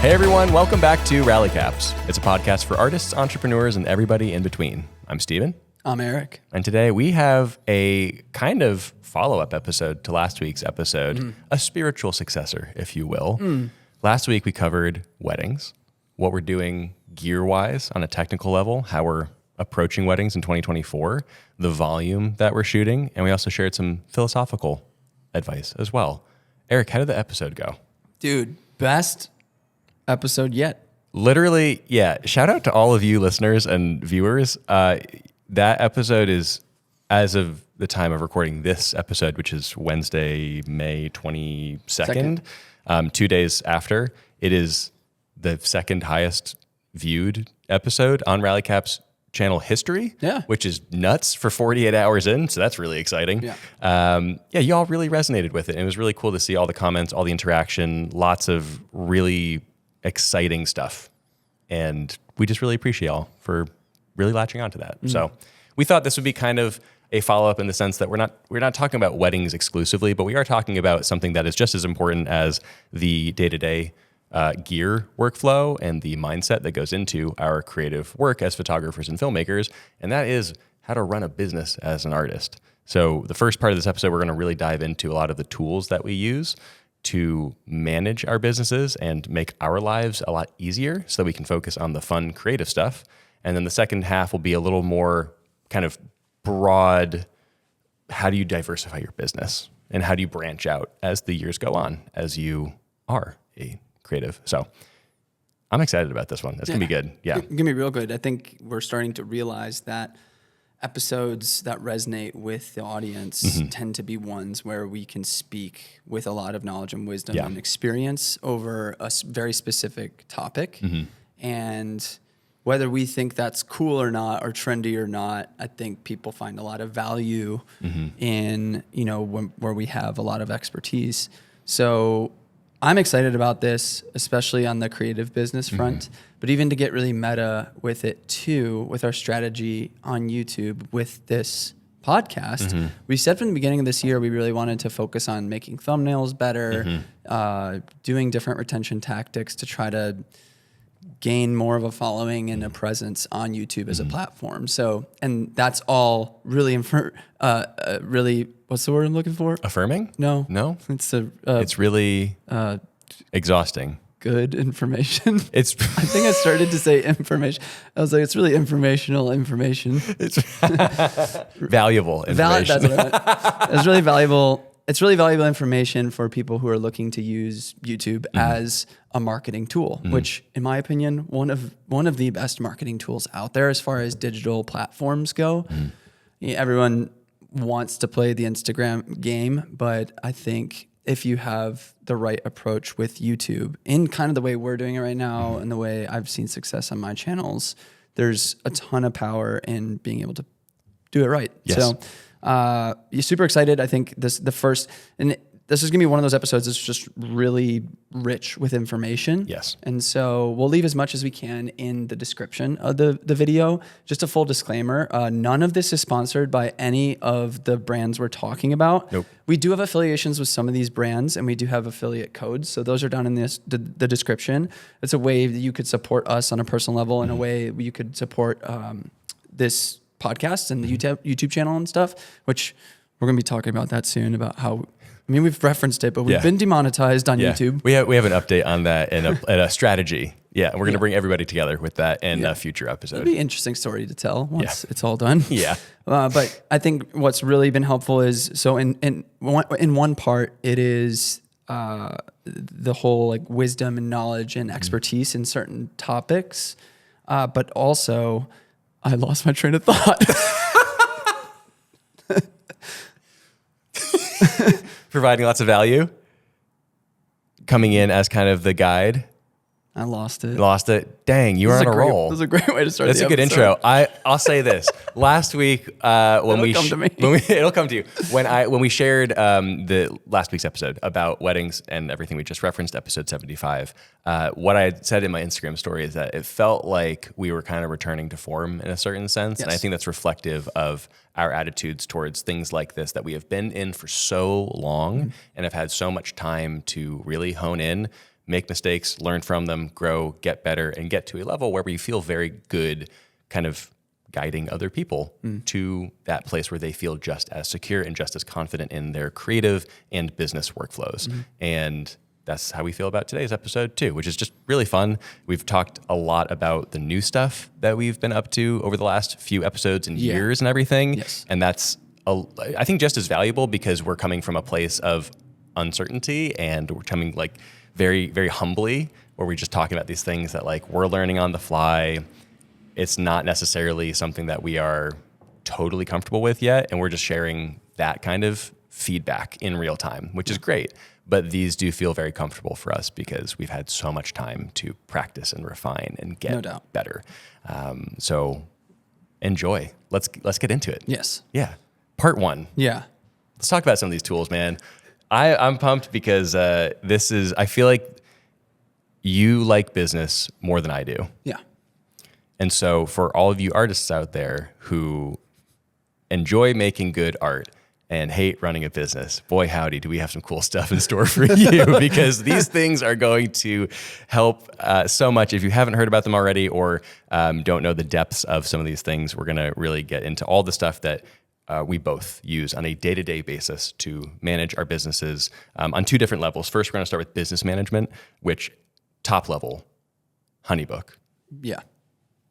Hey everyone, welcome back to Rally Caps. It's a podcast for artists, entrepreneurs, and everybody in between. I'm Steven. I'm Eric. And today we have a kind of follow-up episode to last week's episode, a spiritual successor, if you will. Last week we covered weddings, what we're doing gear-wise on a technical level, how we're approaching weddings in 2024, the volume that we're shooting, and we also shared some philosophical advice as well. Eric, how did the episode go? Dude, best episode yet. Literally, yeah. Shout out to all of you listeners and viewers. That episode is, as of the time of recording this episode, which is Wednesday, May 22nd, 2 days after, it is the second highest viewed episode on Rally Cap's channel history, which is nuts for 48 hours in. So that's really exciting. Y'all really resonated with it. And it was really cool to see all the comments, all the interaction, lots of really exciting stuff. And we just really appreciate y'all for really latching onto that. So we thought this would be kind of a follow-up in the sense that we're not talking about weddings exclusively, but we are talking about something that is just as important as the day-to-day gear workflow and the mindset that goes into our creative work as photographers and filmmakers, and that is how to run a business as an artist. So the first part of this episode, we're going to really dive into a lot of the tools that we use to manage our businesses and make our lives a lot easier so that we can focus on the fun, creative stuff. And then the second half will be a little more kind of broad, how do you diversify your business? And how do you branch out as the years go on, as you are a creative? So I'm excited about this one. It's going to be good. Yeah. It's going to be real good. I think we're starting to realize that episodes that resonate with the audience tend to be ones where we can speak with a lot of knowledge and wisdom and experience over a very specific topic. And whether we think that's cool or not, or trendy or not, I think people find a lot of value in, where we have a lot of expertise. So I'm excited about this, especially on the creative business front, but even to get really meta with it too, with our strategy on YouTube with this podcast. We said from the beginning of this year, we really wanted to focus on making thumbnails better, doing different retention tactics to try to gain more of a following and a presence on YouTube as a platform. So, and that's all really, really, what's the word I'm looking for? Affirming? No. It's really exhausting. Good information. I think I started to say information. I was like, it's really informational information. It's valuable information. That's what I meant. It's really valuable. It's really valuable information for people who are looking to use YouTube as a marketing tool, which, in my opinion, one of the best marketing tools out there as far as digital platforms go. Everyone wants to play the Instagram game, but I think if you have the right approach with YouTube in kind of the way we're doing it right now and the way I've seen success on my channels, there's a ton of power in being able to do it right. Yes. So you're super excited. I think this is going to be one of those episodes that's just really rich with information. Yes. And so we'll leave as much as we can in the description of the video. Just a full disclaimer, none of this is sponsored by any of the brands we're talking about. Nope. We do have affiliations with some of these brands, and we do have affiliate codes. So those are down in the description. It's a way that you could support us on a personal level, and a way you could support this podcast and the YouTube channel and stuff, which we're going to be talking about that soon, about how, we've referenced it, but we've been demonetized on YouTube. We have an update on that and a strategy. Yeah, we're going to bring everybody together with that in a future episode. It'll be an interesting story to tell once it's all done. But I think what's really been helpful is, so in one part, it is the whole like wisdom and knowledge and expertise in certain topics, but also I lost my train of thought. Providing lots of value, coming in as kind of the guide. I lost it. Dang, you were on a roll. This is a great way to start. That's a good intro. I'll say this. Last week, it'll come to you. When we shared the last week's episode about weddings and everything we just referenced, episode 75. What I said in my Instagram story is that it felt like we were kind of returning to form in a certain sense, and I think that's reflective of our attitudes towards things like this that we have been in for so long and have had so much time to really hone in, make mistakes, learn from them, grow, get better, and get to a level where we feel very good kind of guiding other people to that place where they feel just as secure and just as confident in their creative and business workflows. And that's how we feel about today's episode too, which is just really fun. We've talked a lot about the new stuff that we've been up to over the last few episodes and years and everything. Yes. And that's, I think, just as valuable because we're coming from a place of uncertainty and we're coming like very, very humbly, where we're just talking about these things that like we're learning on the fly. It's not necessarily something that we are totally comfortable with yet. And we're just sharing that kind of feedback in real time, which is great. But these do feel very comfortable for us because we've had so much time to practice and refine and get better. So enjoy. Let's get into it. Yes. Yeah. Part 1. Yeah. Let's talk about some of these tools, man. I'm pumped because I feel like you like business more than I do. Yeah. And so for all of you artists out there who enjoy making good art and hate running a business, boy, howdy, do we have some cool stuff in store for you because these things are going to help so much. If you haven't heard about them already or don't know the depths of some of these things, we're going to really get into all the stuff that we both use on a day-to-day basis to manage our businesses on 2 different levels. First, we're going to start with business management, which top level, HoneyBook. Yeah.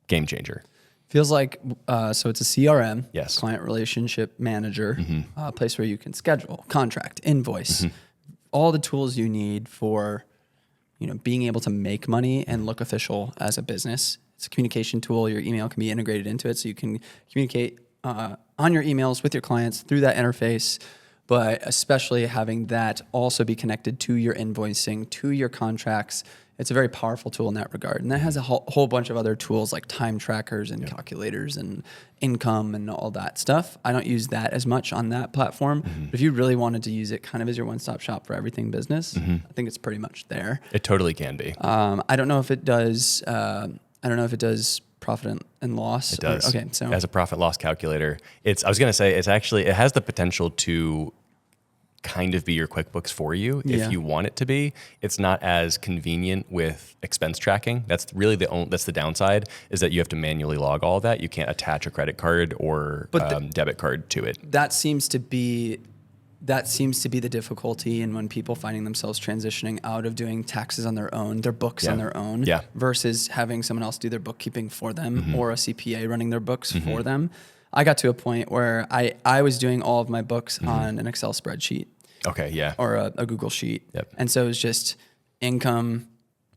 Game changer. Feels like, so it's a CRM, yes, client relationship manager, a place where you can schedule, contract, invoice, all the tools you need for, being able to make money and look official as a business. It's a communication tool. Your email can be integrated into it so you can communicate on your emails with your clients through that interface, but especially having that also be connected to your invoicing, to your contracts. It's a very powerful tool in that regard. And that has a whole bunch of other tools like time trackers and calculators and income and all that stuff. I don't use that as much on that platform. But if you really wanted to use it kind of as your one-stop shop for everything business, I think it's pretty much there. It totally can be. I don't know if it does. Profit and loss. It does. Okay, so as a profit loss calculator, it has the potential to kind of be your QuickBooks for you if you want it to be. It's not as convenient with expense tracking. That's really that's the downside, is that you have to manually log all of that. You can't attach a credit card or debit card to it. That seems to be the difficulty in when people finding themselves transitioning out of doing taxes on their own, their books on their own, versus having someone else do their bookkeeping for them or a CPA running their books for them. I got to a point where I was doing all of my books on an Excel spreadsheet. Okay, yeah. Or a Google Sheet. Yep. And so it was just income,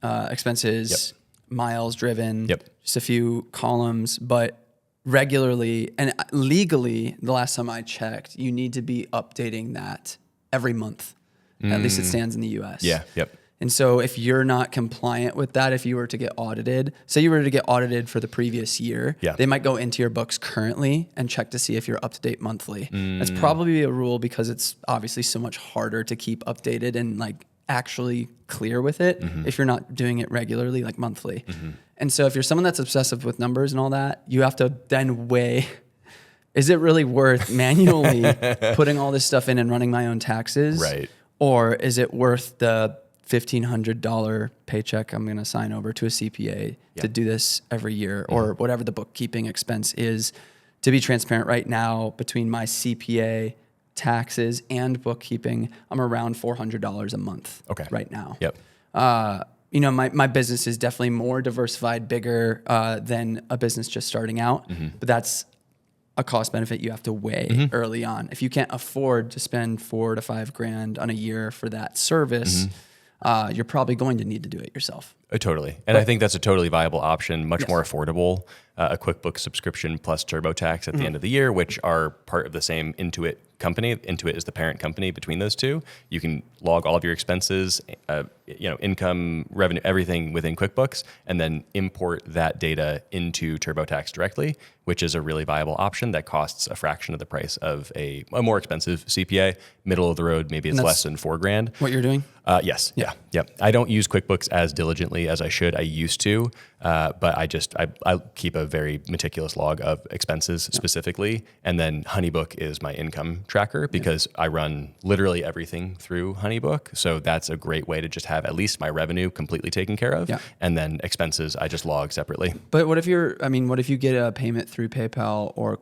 expenses, miles driven, just a few columns, but regularly and legally, the last time I checked, you need to be updating that every month. At least it stands in the US. Yeah, yep. And so if you're not compliant with that, if you were to get audited, say you were to get audited for the previous year, they might go into your books currently and check to see if you're up to date monthly. That's probably a rule because it's obviously so much harder to keep updated and like actually clear with it if you're not doing it regularly, like monthly. And so if you're someone that's obsessive with numbers and all that, you have to then weigh, is it really worth manually putting all this stuff in and running my own taxes? Right. Or is it worth the $1,500 paycheck I'm going to sign over to a CPA to do this every year or whatever the bookkeeping expense is? To be transparent right now, between my CPA, taxes, and bookkeeping, I'm around $400 a month right now. Yep. My business is definitely more diversified, bigger than a business just starting out, but that's a cost benefit you have to weigh early on. If you can't afford to spend $4,000 to $5,000 on a year for that service, you're probably going to need to do it yourself. Totally. And I think that's a totally viable option, much more affordable. A QuickBooks subscription plus TurboTax at the end of the year, which are part of the same Intuit company. Intuit is the parent company between those two. You can log all of your expenses, income, revenue, everything within QuickBooks, and then import that data into TurboTax directly, which is a really viable option that costs a fraction of the price of a more expensive CPA. Middle of the road, maybe it's less than $4,000. What you're doing? Yes. Yeah. I don't use QuickBooks as diligently as I should. I used to, but I keep a very meticulous log of expenses specifically. And then HoneyBook is my income tracker because I run literally everything through HoneyBook. So that's a great way to just have at least my revenue completely taken care of. Yeah. And then expenses, I just log separately. But what if you get a payment through PayPal or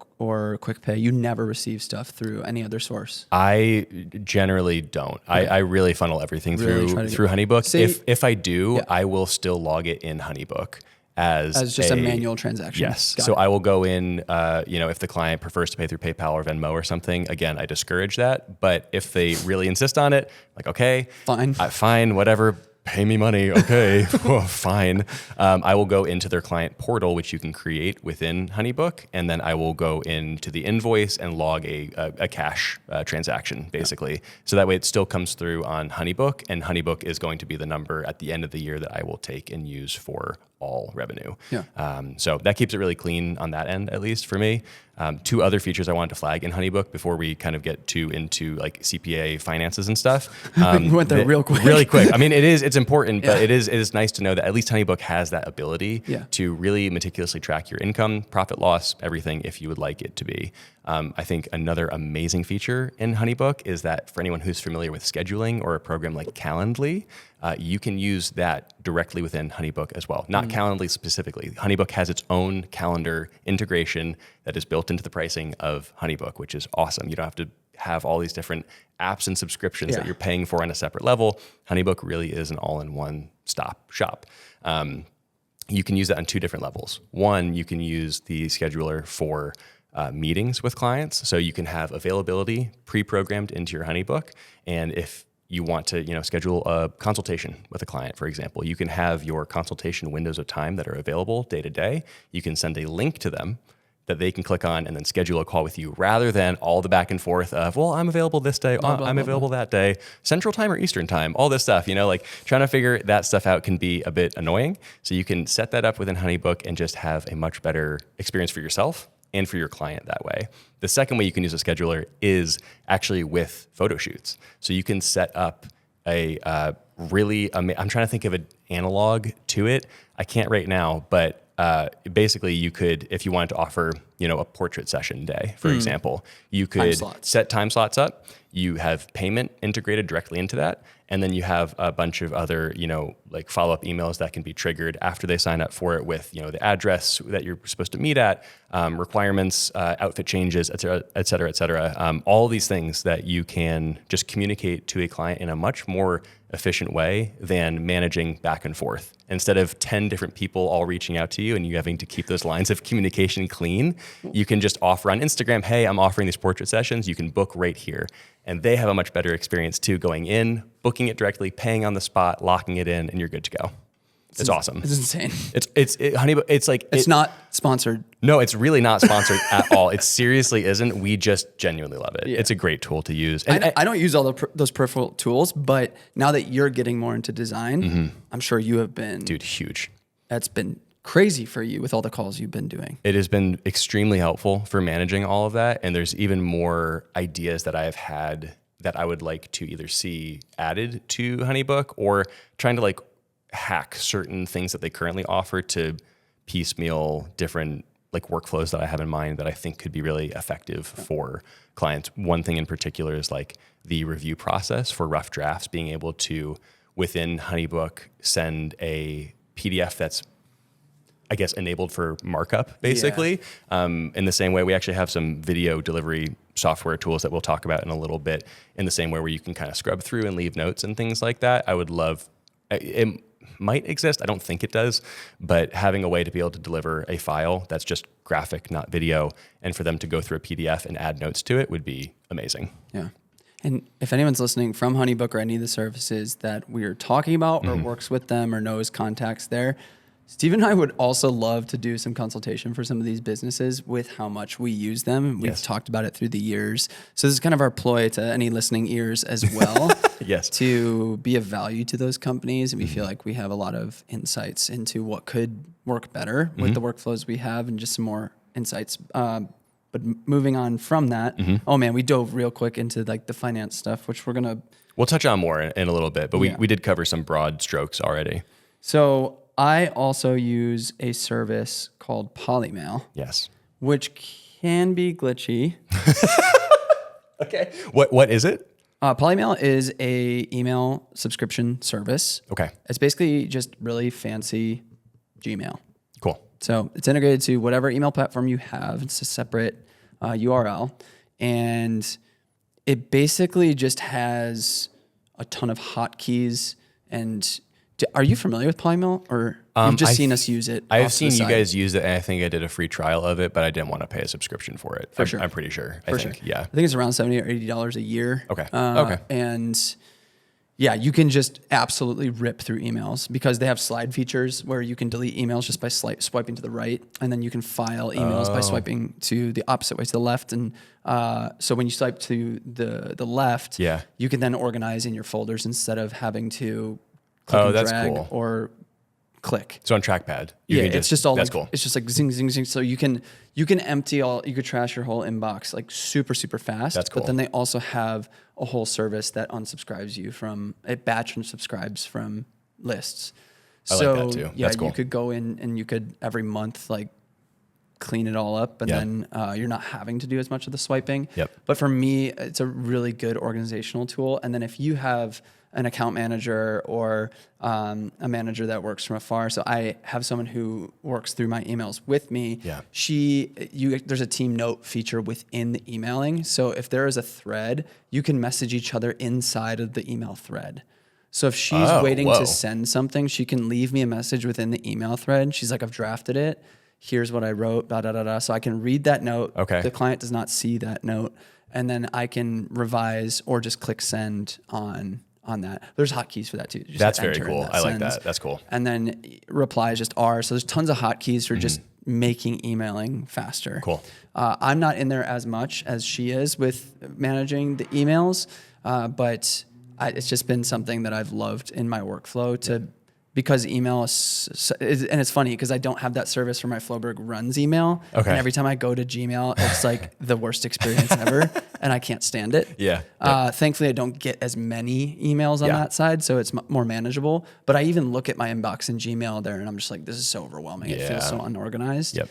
QuickPay, you never receive stuff through any other source? I generally don't. Okay. I really funnel everything through HoneyBook. If I do, I will still log it in HoneyBook as just a manual transaction. Yes. So I will go in, if the client prefers to pay through PayPal or Venmo or something, again, I discourage that. But if they really insist on it, like, okay, fine, whatever, pay me money. Okay, well, fine. I will go into their client portal, which you can create within HoneyBook. And then I will go into the invoice and log a cash transaction, basically. Yeah. So that way it still comes through on HoneyBook, and HoneyBook is going to be the number at the end of the year that I will take and use for all revenue. Yeah. So that keeps it really clean on that end, at least for me. Two other features I wanted to flag in HoneyBook before we kind of get into like CPA finances and stuff. We went there real quick. Really quick. I mean, it's important, but it is nice to know that at least HoneyBook has that ability to really meticulously track your income, profit, loss, everything if you would like it to be. I think another amazing feature in HoneyBook is that for anyone who's familiar with scheduling or a program like Calendly, you can use that directly within HoneyBook as well. Not Calendly specifically. HoneyBook has its own calendar integration that is built into the pricing of HoneyBook, which is awesome. You don't have to have all these different apps and subscriptions that you're paying for on a separate level. HoneyBook really is an all-in-one stop shop. You can use that on two different levels. One, you can use the scheduler for meetings with clients. So you can have availability pre-programmed into your HoneyBook. And if you want to, schedule a consultation with a client, for example, you can have your consultation windows of time that are available day to day. You can send a link to them that they can click on and then schedule a call with you, rather than all the back and forth of, well, I'm available this day, I'm available that day, Central Time or Eastern Time, all this stuff, like trying to figure that stuff out can be a bit annoying. So you can set that up within HoneyBook and just have a much better experience for yourself and for your client that way. The second way you can use a scheduler is actually with photo shoots. So you can set up a I'm trying to think of an analog to it. I can't right now, but basically you could, if you wanted to offer, a portrait session day, for example, you could set time slots up. You have payment integrated directly into that. And then you have a bunch of other, like follow-up emails that can be triggered after they sign up for it with, the address that you're supposed to meet at, requirements, outfit changes, et cetera, et cetera, et cetera. All these things that you can just communicate to a client in a much more efficient way than managing back and forth. Instead of 10 different people all reaching out to you and you having to keep those lines of communication clean, you can just offer on Instagram, hey, I'm offering these portrait sessions. You can book right here. And they have a much better experience too, going in, booking it directly, paying on the spot, locking it in, and you're good to go. It's awesome. It's insane. HoneyBook. It's not sponsored. No, it's really not sponsored at all. It seriously isn't. We just genuinely love it. Yeah. It's a great tool to use. And I don't use all those peripheral tools, but now that you're getting more into design, I'm sure you have been. Dude, huge. That's been crazy for you with all the calls you've been doing. It has been extremely helpful for managing all of that. And there's even more ideas that I have had that I would like to either see added to HoneyBook, or trying to hack certain things that they currently offer to piecemeal different workflows that I have in mind that I think could be really effective for clients. One thing in particular is the review process for rough drafts, being able to, within HoneyBook, send a PDF that's, I guess, enabled for markup, basically. Yeah. In the same way, we actually have some video delivery software tools that we'll talk about in a little bit, in the same way where you can kind of scrub through and leave notes and things like that. I would love, it might exist, I don't think it does, but having a way to be able to deliver a file that's just graphic, not video, and for them to go through a PDF and add notes to it would be amazing. Yeah. And if anyone's listening from HoneyBook or any of the services that we're talking about, or works with them or knows contacts there, Steve and I would also love to do some consultation for some of these businesses with how much we use them. We've talked about it through the years. So this is kind of our ploy to any listening ears as well. Yes. To be of value to those companies. And we feel like we have a lot of insights into what could work better with the workflows we have, and just some more insights. But moving on from that, oh man, we dove real quick into the finance stuff, which we'll touch on more in a little bit, but we did cover some broad strokes already. So I also use a service called Polymail. Yes. Which can be glitchy. Okay. What is it? Polymail is a email subscription service. Okay. It's basically just really fancy Gmail. Cool. So it's integrated to whatever email platform you have. It's a separate URL. And it basically just has a ton of hotkeys. And are you familiar with Polymail, or you've just seen us use it? I've seen you guys use it, and I think I did a free trial of it, but I didn't want to pay a subscription for it. For sure. I'm pretty sure. For I think, sure. yeah. I think it's around $70 or $80 a year. Okay. Okay. And yeah, you can just absolutely rip through emails because they have slide features where you can delete emails just by swiping to the right, and then you can file emails by swiping to the opposite way, to the left. And so when you swipe to the left, you can then organize in your folders instead of having to click and drag or click. So on trackpad. It's just all that's like, cool. It's just like zing, zing, zing. So you can empty you could trash your whole inbox like super, super fast. That's cool. But then they also have a whole service that unsubscribes you from, it batch and subscribes from lists. I like that too. Yeah, that's cool. you could go in and you could every month like clean it all up, and then you're not having to do as much of the swiping. Yep. But for me, it's a really good organizational tool. And then if you have an account manager or a manager that works from afar. So I have someone who works through my emails with me. Yeah. There's a team note feature within the emailing. So if there is a thread, you can message each other inside of the email thread. So if she's waiting to send something, she can leave me a message within the email thread. She's like, I've drafted it. Here's what I wrote, da, da, da, da. So I can read that note. Okay. The client does not see that note. And then I can revise or just click send on that. There's hotkeys for that too. Just that's very cool. I like sends. that. That's cool. And then reply is just R. So there's tons of hotkeys for just making emailing faster. Cool. I'm not in there as much as she is with managing the emails, but it's just been something that I've loved in my workflow because email is, and it's funny because I don't have that service for my Floberg runs email. Okay. And every time I go to Gmail, it's like the worst experience ever, and I can't stand it. Yeah. Thankfully, I don't get as many emails on that side, so it's more manageable. But I even look at my inbox in Gmail there, and I'm just like, this is so overwhelming. It feels so unorganized. Yep.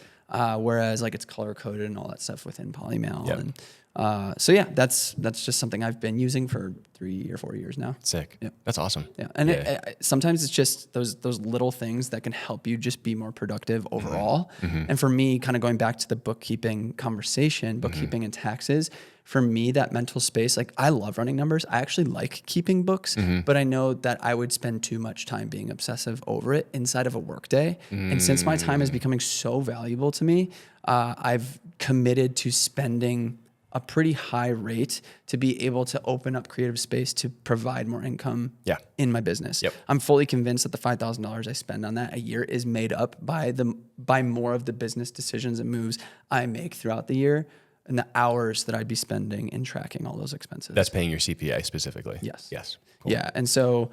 Whereas like it's color coded and all that stuff within Polymail. Yep. And so yeah, that's just something I've been using for 3 or 4 years now. Sick. Yep. That's awesome. Yeah, and sometimes it's just those little things that can help you just be more productive overall. And for me, kind of going back to the bookkeeping conversation, bookkeeping and taxes, for me, that mental space, like I love running numbers. I actually like keeping books, but I know that I would spend too much time being obsessive over it inside of a workday. And since my time is becoming so valuable to me, I've committed to spending a pretty high rate to be able to open up creative space to provide more income in my business. Yep. I'm fully convinced that the $5,000 I spend on that a year is made up by more of the business decisions and moves I make throughout the year and the hours that I'd be spending in tracking all those expenses. That's paying your CPA specifically. Yes. Yes. Cool. Yeah. And so,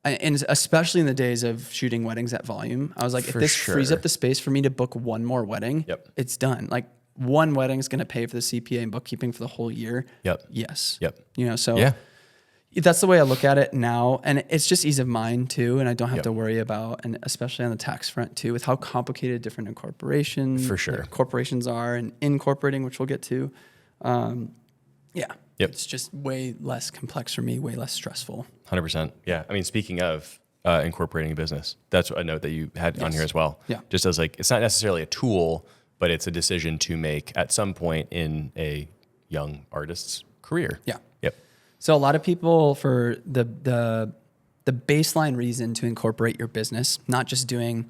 and especially in the days of shooting weddings at volume, I was like, if this frees up the space for me to book one more wedding, it's done. Like, one wedding is going to pay for the CPA and bookkeeping for the whole year. Yep. Yes. Yep. You know, so that's the way I look at it now. And it's just ease of mind too. And I don't have to worry about, and especially on the tax front too, with how complicated different incorporation corporations are and incorporating, which we'll get to. It's just way less complex for me, way less stressful. 100%. Yeah. I mean, speaking of incorporating a business, that's a note that you had on here as well. Yeah. Just as like, it's not necessarily a tool, but it's a decision to make at some point in a young artist's career. Yeah. Yep. So a lot of people, for the baseline reason to incorporate your business, not just doing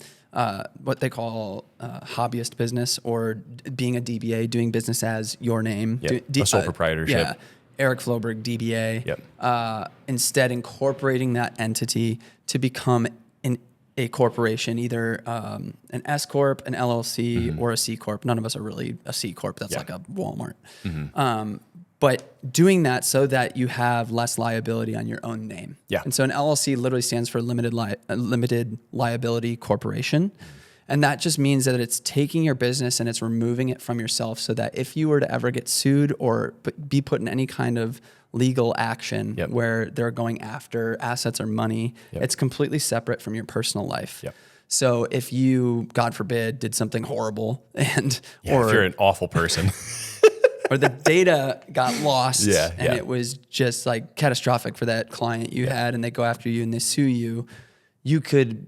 what they call hobbyist business or being a DBA, doing business as your name. Yep. A sole proprietorship. Yeah. Eric Floberg, DBA. Yep. Instead, incorporating that entity to become a corporation, either an S Corp, an LLC, or a C Corp. None of us are really a C Corp. That's like a Walmart. But doing that so that you have less liability on your own name. Yeah. And so an LLC literally stands for limited liability corporation. And that just means that it's taking your business and it's removing it from yourself so that if you were to ever get sued or be put in any kind of legal action where they're going after assets or money, it's completely separate from your personal life. So if you, God forbid, did something horrible or if you're an awful person. or the data got lost and Yeah. it was just like catastrophic for that client you had, and they go after you and they sue you, you could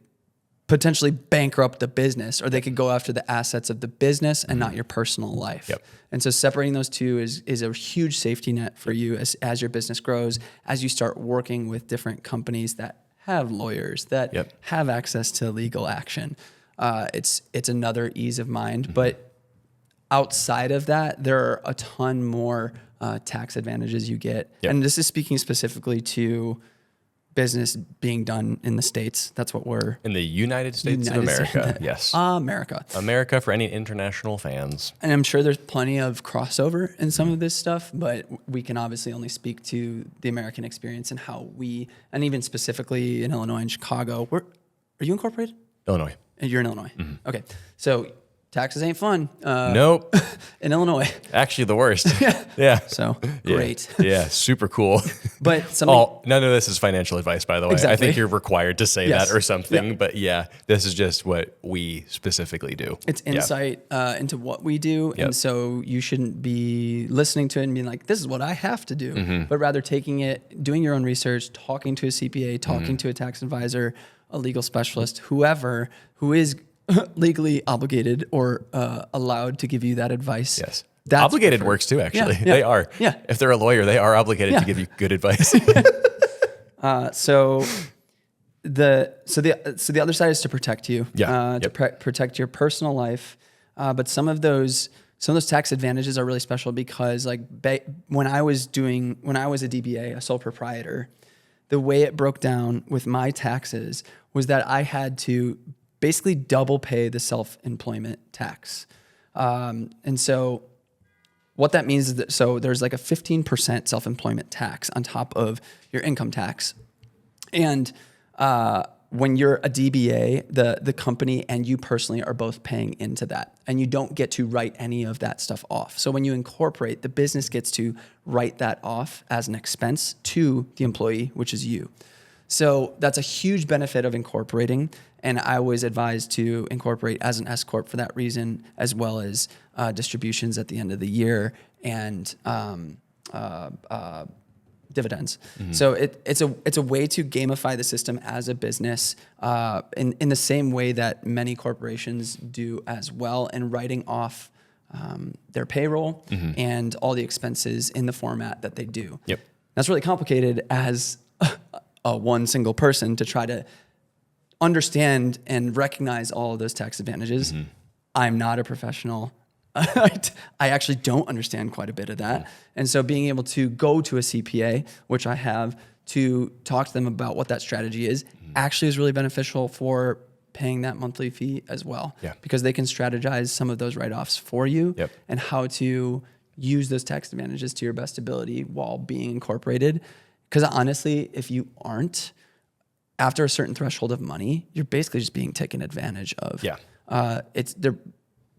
potentially bankrupt the business, or they could go after the assets of the business and not your personal life. Yep. And so separating those two is a huge safety net for you as your business grows, as you start working with different companies that have lawyers, that have access to legal action. It's another ease of mind. But outside of that, there are a ton more tax advantages you get. And this is speaking specifically to business being done in the States. That's what we're... In the United States of America, yes. America for any international fans. And I'm sure there's plenty of crossover in some of this stuff, but we can obviously only speak to the American experience and how we, and even specifically in Illinois and Chicago, are you incorporated? Illinois. And you're in Illinois. Okay. So taxes ain't fun. Nope. In Illinois. Actually, the worst. Yeah. So great. Yeah. Super cool. But none of this is financial advice, by the way. Exactly. I think you're required to say that or something. Yeah. But yeah, this is just what we specifically do. It's insight into what we do. And so you shouldn't be listening to it and being like, this is what I have to do. But rather taking it, doing your own research, talking to a CPA, talking to a tax advisor, a legal specialist, whoever who is legally obligated or allowed to give you that advice. Yes. That's obligated preferred. works too, actually. Yeah. They are. Yeah. If they're a lawyer, they are obligated to give you good advice. So the other side is to protect you. To protect your personal life. But some of those tax advantages are really special because when I was a DBA, a sole proprietor, the way it broke down with my taxes was that I had to basically double pay the self-employment tax. And so what that means is that, so there's like a 15% self-employment tax on top of your income tax. And when you're a DBA, the company and you personally are both paying into that. And you don't get to write any of that stuff off. So when you incorporate, the business gets to write that off as an expense to the employee, which is you. So that's a huge benefit of incorporating. And I was advised to incorporate as an S Corp for that reason, as well as distributions at the end of the year and dividends. So it's a way to gamify the system as a business in the same way that many corporations do as well, and writing off their payroll and all the expenses in the format that they do. Yep. That's really complicated as one single person to try to understand and recognize all of those tax advantages. I'm not a professional. I actually don't understand quite a bit of that. And so being able to go to a CPA, which I have, to talk to them about what that strategy is, actually is really beneficial for paying that monthly fee as well. Yeah. Because they can strategize some of those write-offs for you and how to use those tax advantages to your best ability while being incorporated. Because honestly, if you aren't, after a certain threshold of money, you're basically just being taken advantage of. Yeah.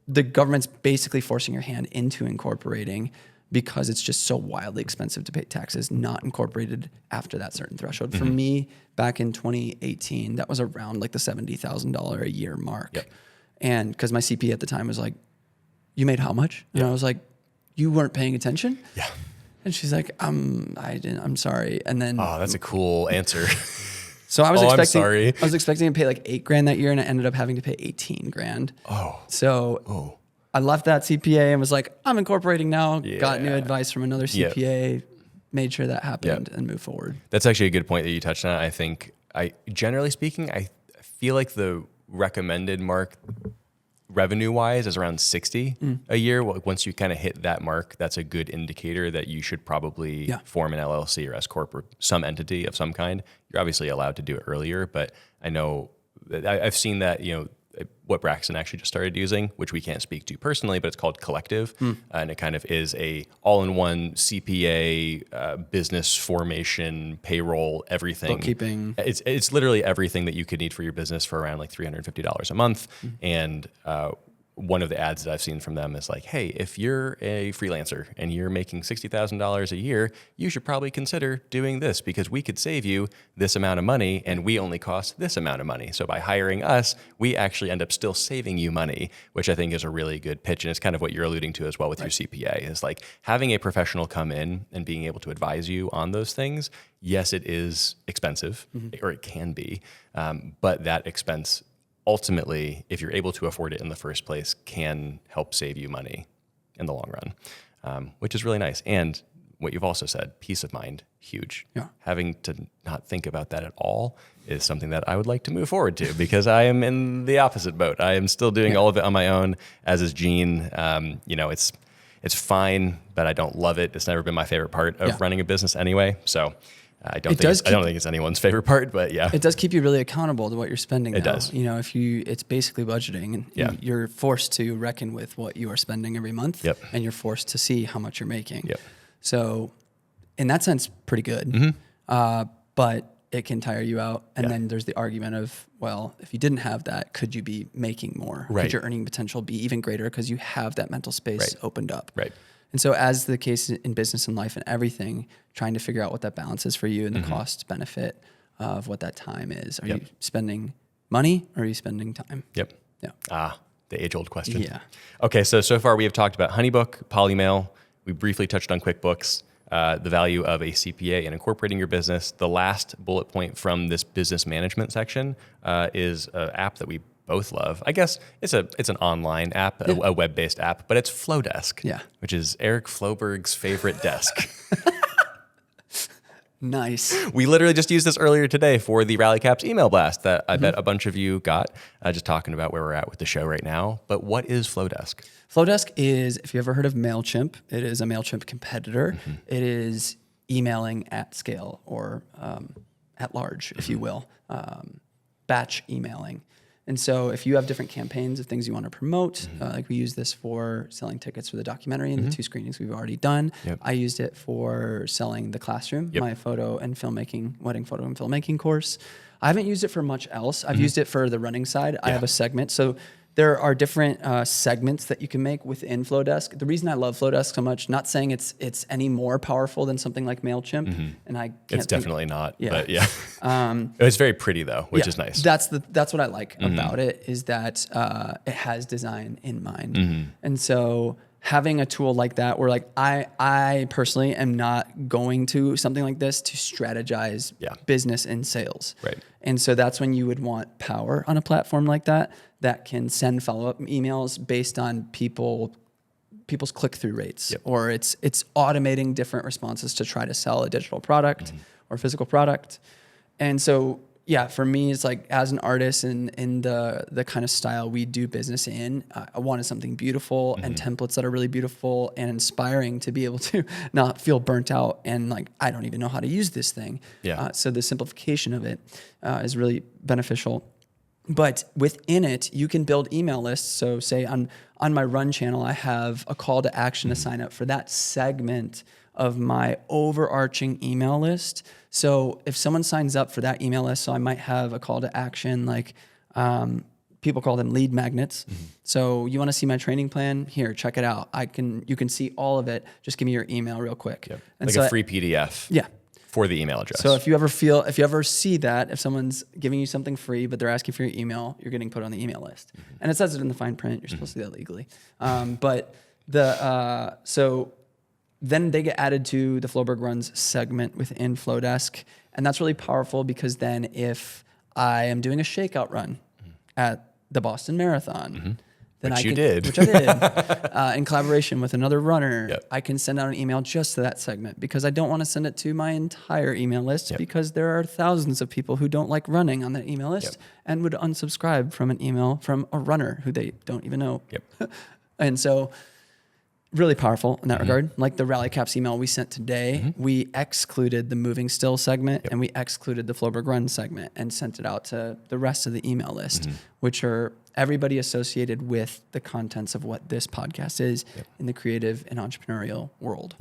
The government's basically forcing your hand into incorporating because it's just so wildly expensive to pay taxes not incorporated after that certain threshold. For me, back in 2018, that was around like the $70,000 a year mark. Yep. And because my CPA at the time was like, "You made how much?" And I was like, "You weren't paying attention?" Yeah. And she's like, I'm sorry." And then, Oh, that's a cool answer. so I was I'm sorry. I was expecting to pay like $8,000 that year, and I ended up having to pay $18,000. Oh. So I left that CPA and was like, I'm incorporating now. Got new advice from another CPA, made sure that happened, and moved forward. That's actually a good point that you touched on. I think generally speaking, I feel like the recommended mark revenue-wise is around 60 a year. Well, once you kind of hit that mark, that's a good indicator that you should probably form an LLC or S Corp or some entity of some kind. You're obviously allowed to do it earlier, but I know that I've seen that, what Braxton actually just started using, which we can't speak to personally, but it's called Collective. And it kind of is a all-in-one CPA, business formation, payroll, everything. Bookkeeping. It's literally everything that you could need for your business for around like $350 a month. And one of the ads that I've seen from them is like, hey, if you're a freelancer and you're making $60,000 a year, you should probably consider doing this because we could save you this amount of money and we only cost this amount of money. So by hiring us, we actually end up still saving you money, which I think is a really good pitch. And it's kind of what you're alluding to as well with your CPA is like having a professional come in and being able to advise you on those things. Yes, it is expensive, or it can be, but that expense ultimately, if you're able to afford it in the first place, can help save you money in the long run, which is really nice. And what you've also said, peace of mind, huge. Yeah. Having to not think about that at all is something that I would like to move forward to because I am in the opposite boat. I am still doing all of it on my own, as is Gene. It's fine, but I don't love it. It's never been my favorite part of running a business anyway. So I don't think it's anyone's favorite part, but yeah. It does keep you really accountable to what you're spending. It does. It's basically budgeting and you're forced to reckon with what you are spending every month and you're forced to see how much you're making. Yep. So in that sense, pretty good. But it can tire you out. And then there's the argument of, well, if you didn't have that, could you be making more? Right. Could your earning potential be even greater because you have that mental space opened up? Right. And so as the case in business and life and everything, trying to figure out what that balance is for you and the cost benefit of what that time is. Are you spending money or are you spending time? Yep. Yeah. The age-old question. Yeah. Okay, so far we have talked about Honeybook, Polymail. We briefly touched on Quickbooks, the value of a CPA and incorporating your business. The last bullet point from this business management section is an app that we both love. I guess it's an online app, a web-based app, but it's Flodesk, which is Eric Floberg's favorite desk. Nice. We literally just used this earlier today for the Rally Caps email blast that I bet a bunch of you got, just talking about where we're at with the show right now. But what is Flodesk? Flodesk is, if you ever heard of MailChimp, it is a MailChimp competitor. It is emailing at scale or at large, if you will, batch emailing. And so if you have different campaigns of things you want to promote, like we use this for selling tickets for the documentary and the 2 screenings we've already done. Yep. I used it for selling the classroom, my wedding photo and filmmaking course. I haven't used it for much else. I've used it for the running side. I have a segment. So there are different segments that you can make within Flodesk. The reason I love Flodesk so much, not saying it's any more powerful than something like MailChimp, and I can't it's definitely not. But it's very pretty though, which is nice. That's what I like about it is that it has design in mind, and so having a tool like that, where like I personally am not going to something like this to strategize business and sales, right? And so that's when you would want power on a platform like that can send follow-up emails based on people's click-through rates, or it's automating different responses to try to sell a digital product or physical product. And so, for me, it's like as an artist and in the kind of style we do business in, I wanted something beautiful and templates that are really beautiful and inspiring to be able to not feel burnt out and like, I don't even know how to use this thing. So the simplification of it is really beneficial. But within it, you can build email lists. So say on my run channel, I have a call to action to sign up for that segment of my overarching email list. So if someone signs up for that email list, so I might have a call to action, like people call them lead magnets. So you want to see my training plan? Here, check it out. You can see all of it. Just give me your email real quick. And like a free PDF. For the email address. So if you ever see that, if someone's giving you something free, but they're asking for your email, you're getting put on the email list. And it says it in the fine print. You're supposed to do that legally. So then they get added to the Floberg Runs segment within Flodesk. And that's really powerful because then if I am doing a shakeout run at the Boston Marathon, which I did, in collaboration with another runner, I can send out an email just to that segment because I don't want to send it to my entire email list because there are thousands of people who don't like running on that email list and would unsubscribe from an email from a runner who they don't even know. And so really powerful in that regard. Like the Rally Caps email we sent today, we excluded the moving still segment and we excluded the Floberg Run segment and sent it out to the rest of the email list, which are everybody associated with the contents of what this podcast is in the creative and entrepreneurial world.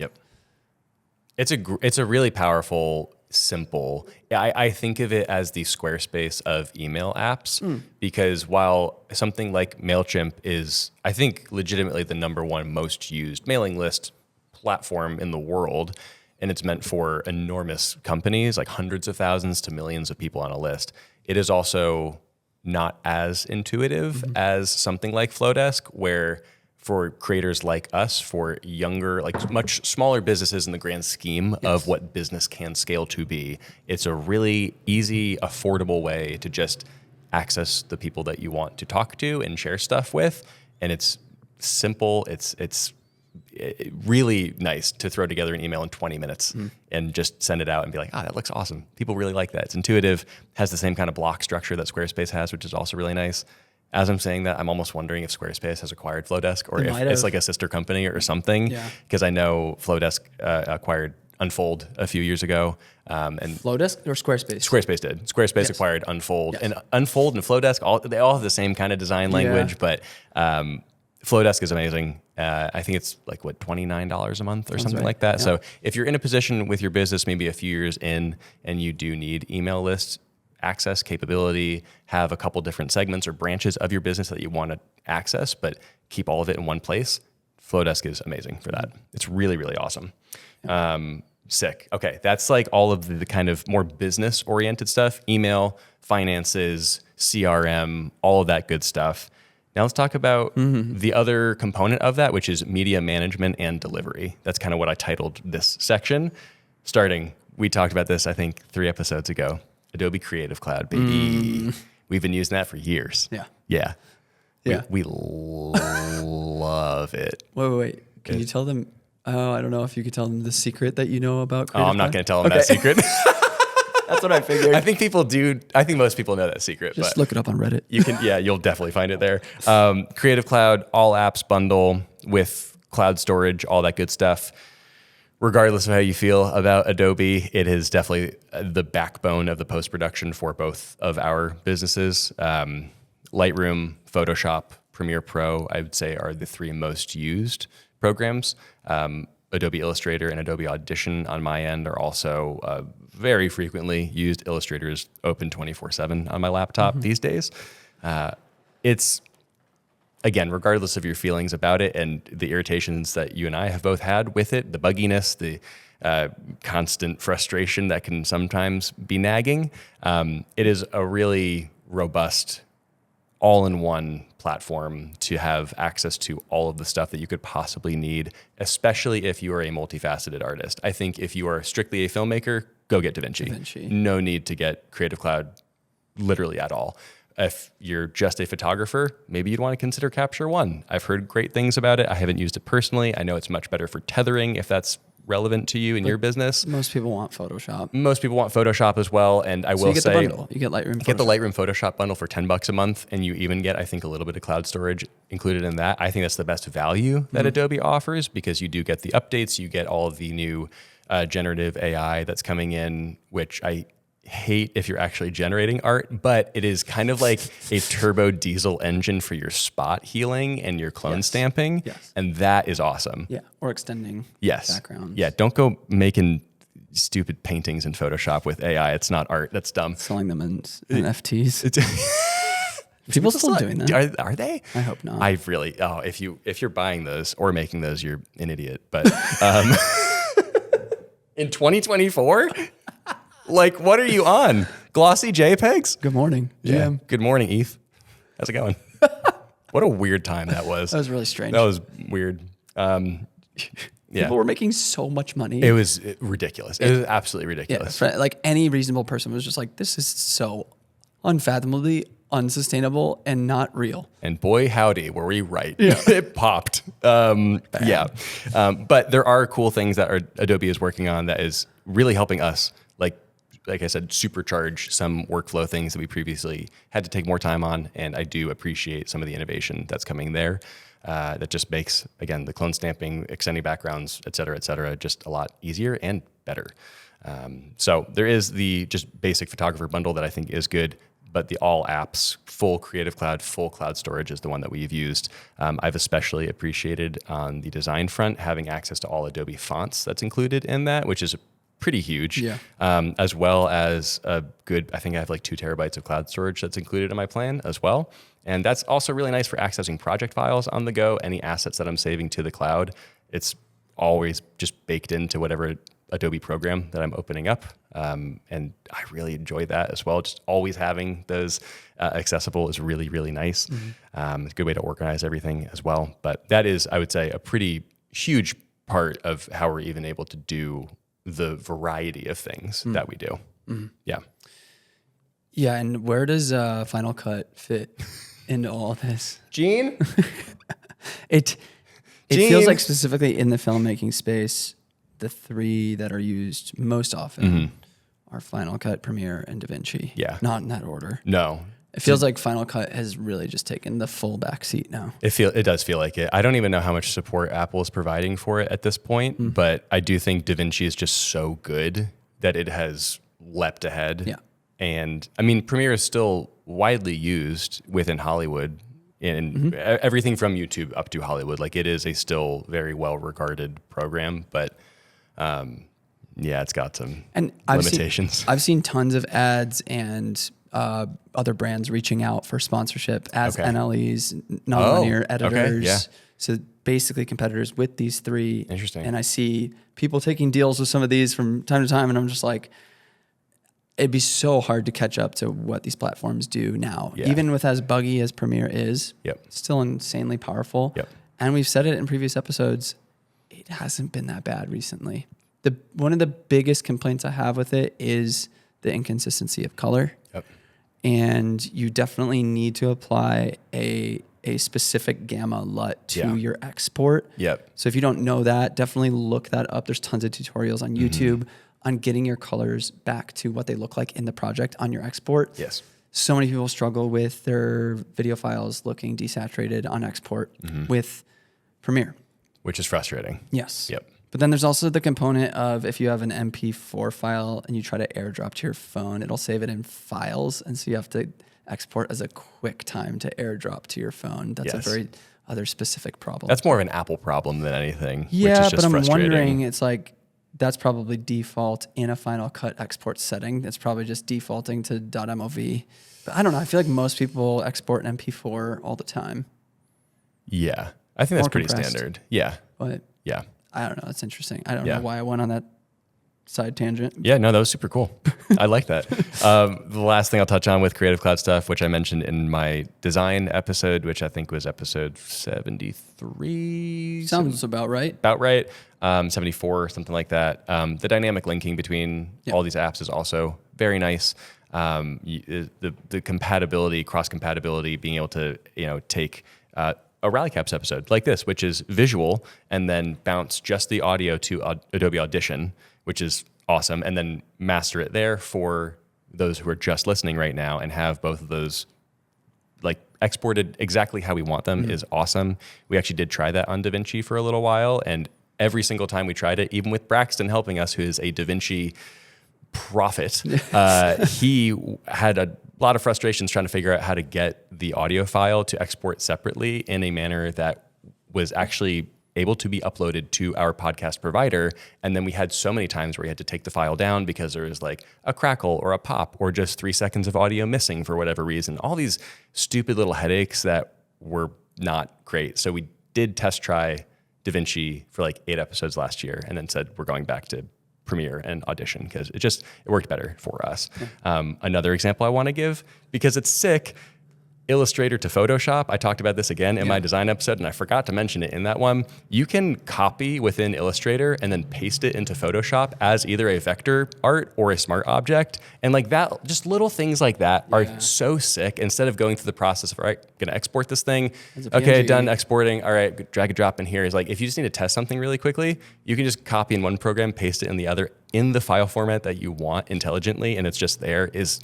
It's a really powerful, simple. I think of it as the Squarespace of email apps because while something like MailChimp is, I think, legitimately the number one most used mailing list platform in the world, and it's meant for enormous companies, like hundreds of thousands to millions of people on a list, it is also not as intuitive as something like Flodesk, where for creators like us, for younger, like much smaller businesses in the grand scheme of what business can scale to be, it's a really easy, affordable way to just access the people that you want to talk to and share stuff with. And it's simple. It's really nice to throw together an email in 20 minutes and just send it out and be like, that looks awesome. People really like that. It's intuitive, has the same kind of block structure that Squarespace has, which is also really nice. As I'm saying that, I'm almost wondering if Squarespace has acquired Flodesk or if it's like a sister company or something. Because I know Flodesk acquired Unfold a few years ago. And Flodesk or Squarespace? Squarespace did. Squarespace acquired Unfold. And Unfold and Flodesk, they all have the same kind of design language, but Flodesk is amazing. I think it's like, $29 a month or something like that. Yeah. So if you're in a position with your business, maybe a few years in, and you do need email lists, access capability, have a couple different segments or branches of your business that you want to access, but keep all of it in one place, Flodesk is amazing for that. It's really, really awesome. Sick. Okay, that's like all of the kind of more business-oriented stuff, email, finances, CRM, all of that good stuff. Now let's talk about the other component of that, which is media management and delivery. That's kind of what I titled this section. We talked about this, I think, 3 episodes ago. Adobe Creative Cloud, baby. We've been using that for years. Yeah. We love it. Wait. Can you tell them? Oh, I don't know if you could tell them the secret that you know about Creative I'm not going to tell them that secret. That's what I figured. I think people do. I think most people know that secret. Just look it up on Reddit. You can. Yeah, you'll definitely find it there. Creative Cloud, all apps bundle with cloud storage, all that good stuff. Regardless of how you feel about Adobe, it is definitely the backbone of the post-production for both of our businesses. Lightroom, Photoshop, Premiere Pro, I would say, are the 3 most used programs. Adobe Illustrator and Adobe Audition on my end are also very frequently used. Illustrator is open 24/7 on my laptop these days. It's, again, regardless of your feelings about it and the irritations that you and I have both had with it, the bugginess, the constant frustration that can sometimes be nagging, it is a really robust, all-in-one platform to have access to all of the stuff that you could possibly need, especially if you are a multifaceted artist. I think if you are strictly a filmmaker, go get DaVinci. No need to get Creative Cloud literally at all. If you're just a photographer, maybe you'd want to consider Capture One. I've heard great things about it. I haven't used it personally. I know it's much better for tethering if that's relevant to you in your business. Most people want Photoshop. Most people want Photoshop as well. And I will say, the bundle. You get Lightroom. Get the Lightroom Photoshop bundle for $10 a month, and you even get, I think, a little bit of cloud storage included in that. I think that's the best value that Adobe offers because you do get the updates. You get all of the new generative AI that's coming in, which I hate if you're actually generating art, but it is kind of like a turbo diesel engine for your spot healing and your clone stamping. And that is awesome. Yeah. Or extending backgrounds. Yeah. Don't go making stupid paintings in Photoshop with AI. It's not art. That's dumb. Selling them in NFTs. People still doing that. Are they? I hope not. I really, if you're buying those or making those, you're an idiot. But in 2024, like, what are you on? Glossy JPEGs? Good morning, Jim. Good morning, Eth. How's it going? What a weird time that was. That was really strange. That was weird. People were making so much money. It was ridiculous. It was absolutely ridiculous. Yeah, like any reasonable person was just like, this is so unfathomably unsustainable and not real. And boy, howdy, were we right. Yeah. It popped. But there are cool things that Adobe is working on that is really helping us, like I said, supercharge some workflow things that we previously had to take more time on. And I do appreciate some of the innovation that's coming there. That just makes, again, the clone stamping, extending backgrounds, et cetera, just a lot easier and better. So there is the just basic photographer bundle that I think is good. but the all apps, full Creative Cloud, full cloud storage is the one that we've used. I've especially appreciated on the design front having access to all Adobe fonts that's included in that, which is pretty huge, as well as a good, I think I have like 2 terabytes of cloud storage that's included in my plan as well. And that's also really nice for accessing project files on the go, any assets that I'm saving to the cloud. It's always just baked into whatever Adobe program that I'm opening up. And I really enjoy that as well. Just always having those accessible is really, really nice. It's a good way to organize everything as well. But that is, I would say, a pretty huge part of how we're even able to do the variety of things that we do. Yeah. Yeah, and where does Final Cut fit into all this? Gene? It feels like specifically in the filmmaking space, the 3 that are used most often are Final Cut, Premiere, and DaVinci. Yeah. Not in that order. No. It feels like Final Cut has really just taken the full back seat now. It does feel like it. I don't even know how much support Apple is providing for it at this point, but I do think DaVinci is just so good that it has leapt ahead. Yeah. And I mean, Premiere is still widely used within Hollywood in everything from YouTube up to Hollywood. Like it is a still very well regarded program, but it's got some limitations. I've seen tons of ads and other brands reaching out for sponsorship as NLEs, non-linear editors. Yeah. So basically competitors with these 3. Interesting. And I see people taking deals with some of these from time to time, and I'm just like, it'd be so hard to catch up to what these platforms do now. Yeah. Even with as buggy as Premiere is, Yep. still insanely powerful. Yep. And we've said it in previous episodes, it hasn't been that bad recently. One of the biggest complaints I have with it is the inconsistency of color. Yep. And you definitely need to apply a specific gamma LUT to your export. Yep. So if you don't know that, definitely look that up. There's tons of tutorials on YouTube on getting your colors back to what they look like in the project on your export. Yes. So many people struggle with their video files looking desaturated on export with Premiere. Which is frustrating. Yes. Yep. But then there's also the component of if you have an MP4 file and you try to airdrop to your phone, it'll save it in files. And so you have to export as a quick time to airdrop to your phone. That's a very other specific problem. That's more of an Apple problem than anything. Yeah, which is just but I'm frustrating. wondering, it's like, that's probably default in a Final Cut export setting. It's probably just defaulting to .mov. But I don't know. I feel like most people export an MP4 all the time. Yeah. I think that's pretty standard. Yeah. But yeah. I don't know. It's interesting. I don't know why I went on that side tangent. Yeah, no, that was super cool. I like that. The last thing I'll touch on with Creative Cloud stuff, which I mentioned in my design episode, which I think was episode 73. Sounds about right. 74, something like that. The dynamic linking between all these apps is also very nice. The compatibility, cross compatibility, being able to take a Rally Caps episode like this, which is visual, and then bounce just the audio to Adobe Audition, which is awesome, and then master it there for those who are just listening right now, and have both of those like exported exactly how we want them is awesome. We actually did try that on DaVinci for a little while, and every single time we tried it, even with Braxton helping us, who is a DaVinci prophet, he had a lot of frustrations trying to figure out how to get the audio file to export separately in a manner that was actually able to be uploaded to our podcast provider. And then we had so many times where we had to take the file down because there was like a crackle or a pop or just 3 seconds of audio missing for whatever reason. All these stupid little headaches that were not great. So we did test try DaVinci for like 8 episodes last year, and then said we're going back to Premiere and Audition because it worked better for us. Another example I want to give, because it's sick, Illustrator to Photoshop. I talked about this again in my design episode, and I forgot to mention it in that one. You can copy within Illustrator and then paste it into Photoshop as either a vector art or a smart object. And like that, just little things like that are so sick. Instead of going through the process of, all right, gonna export this thing. Okay, done exporting. All right, drag and drop in here. Is like, if you just need to test something really quickly, you can just copy in one program, paste it in the other in the file format that you want intelligently, and it's just there. It's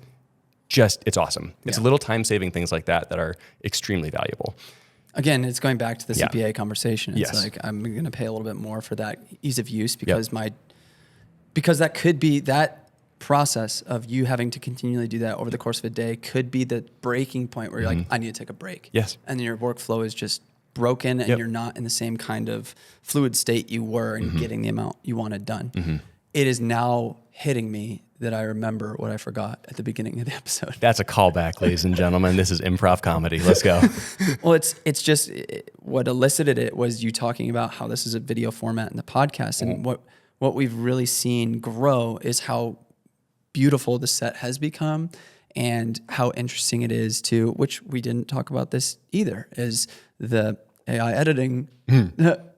awesome. It's little time-saving things like that that are extremely valuable. Again, it's going back to the CPA conversation. It's like, I'm going to pay a little bit more for that ease of use because because that could be that process of you having to continually do that over the course of a day could be the breaking point where you're like, I need to take a break. Yes. And your workflow is just broken and you're not in the same kind of fluid state you were in getting the amount you wanted done. It is now hitting me that I remember what I forgot at the beginning of the episode. That's a callback, ladies and gentlemen. This is improv comedy. Let's go. Well, it's just what elicited it was you talking about how this is a video format in the podcast. And what we've really seen grow is how beautiful the set has become and how interesting it is to, which we didn't talk about this either, is the AI editing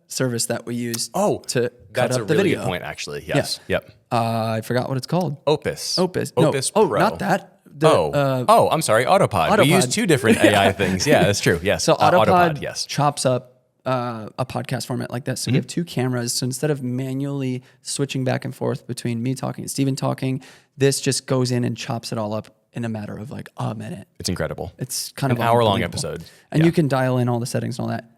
service that we use to cut that's up the a really video. good point, actually. Yes. Yep. I forgot what it's called. Opus. Opus. Opus No. Pro. Oh, not that. I'm sorry. Autopod. We use two different AI things. Yeah, that's true. Yes. So Autopod yes. chops up a podcast format like this. So we have two cameras. So instead of manually switching back and forth between me talking and Steven talking, this just goes in and chops it all up in a matter of like a minute. It's incredible. It's kind An of hour-long unbelievable. episode. And you can dial in all the settings and all that.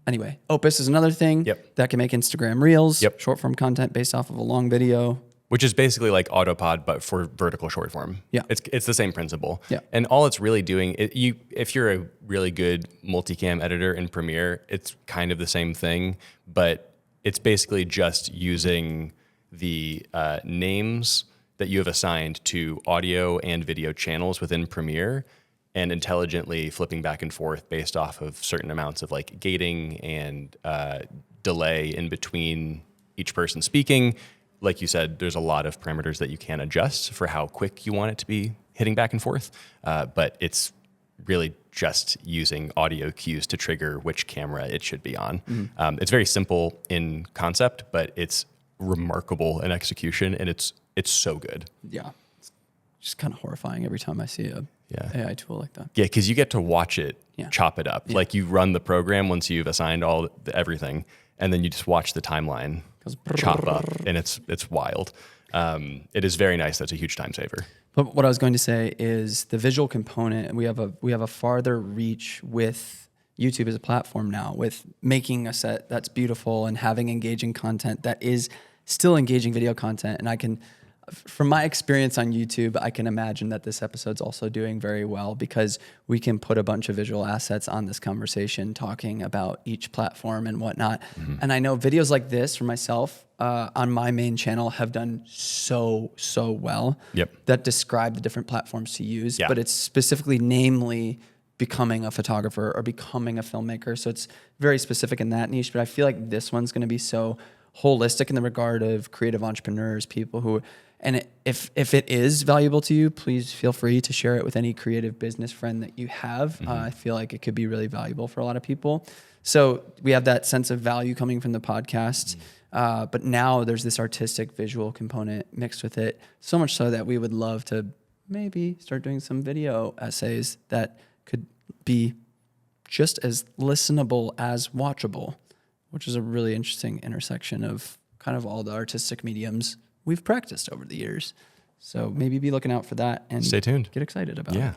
Anyway, Opus is another thing that can make Instagram Reels, short form content based off of a long video. Which is basically like Autopod, but for vertical short form. Yeah. It's the same principle. Yeah. And all it's really doing, if you're a really good multicam editor in Premiere, it's kind of the same thing, but it's basically just using the names that you have assigned to audio and video channels within Premiere and intelligently flipping back and forth based off of certain amounts of like gating and delay in between each person speaking. Like you said, there's a lot of parameters that you can adjust for how quick you want it to be hitting back and forth, but it's really just using audio cues to trigger which camera it should be on. It's very simple in concept, but it's remarkable in execution, and it's so good. Yeah. It's just kind of horrifying every time I see a AI tool like that. Yeah, because you get to watch it chop it up. Like you run the program once you've assigned everything, and then you just watch the timeline chop up, and it's wild. It is very nice. That's a huge time saver. But what I was going to say is the visual component. We have a farther reach with YouTube as a platform now, with making a set that's beautiful and having engaging content that is still engaging video content. And I can, from my experience on YouTube, I can imagine that this episode's also doing very well because we can put a bunch of visual assets on this conversation talking about each platform and whatnot. And I know videos like this for myself on my main channel have done so well that describe the different platforms to use, but it's specifically namely becoming a photographer or becoming a filmmaker. So it's very specific in that niche, but I feel like this one's going to be so holistic in the regard of creative entrepreneurs, people who, and if it is valuable to you, please feel free to share it with any creative business friend that you have. I feel like it could be really valuable for a lot of people. So we have that sense of value coming from the podcast, but now there's this artistic visual component mixed with it, so much so that we would love to maybe start doing some video essays that could be just as listenable as watchable, which is a really interesting intersection of kind of all the artistic mediums we've practiced over the years. So maybe be looking out for that and stay tuned. Get excited about it. Yeah.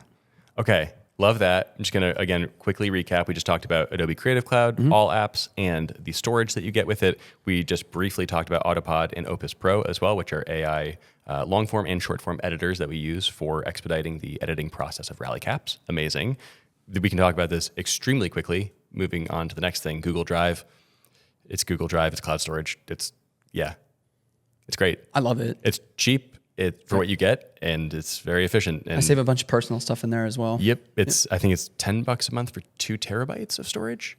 Okay. Love that. I'm just going to, again, quickly recap. We just talked about Adobe Creative Cloud, all apps, and the storage that you get with it. We just briefly talked about Autopod and Opus Pro as well, which are AI long-form and short-form editors that we use for expediting the editing process of rally caps. Amazing. We can talk about this extremely quickly. Moving on to the next thing, Google Drive. It's Google Drive. It's cloud storage. It's great. I love it. It's cheap for what you get, and it's very efficient. And I save a bunch of personal stuff in there as well. Yep. I think it's $10 a month for 2 terabytes of storage,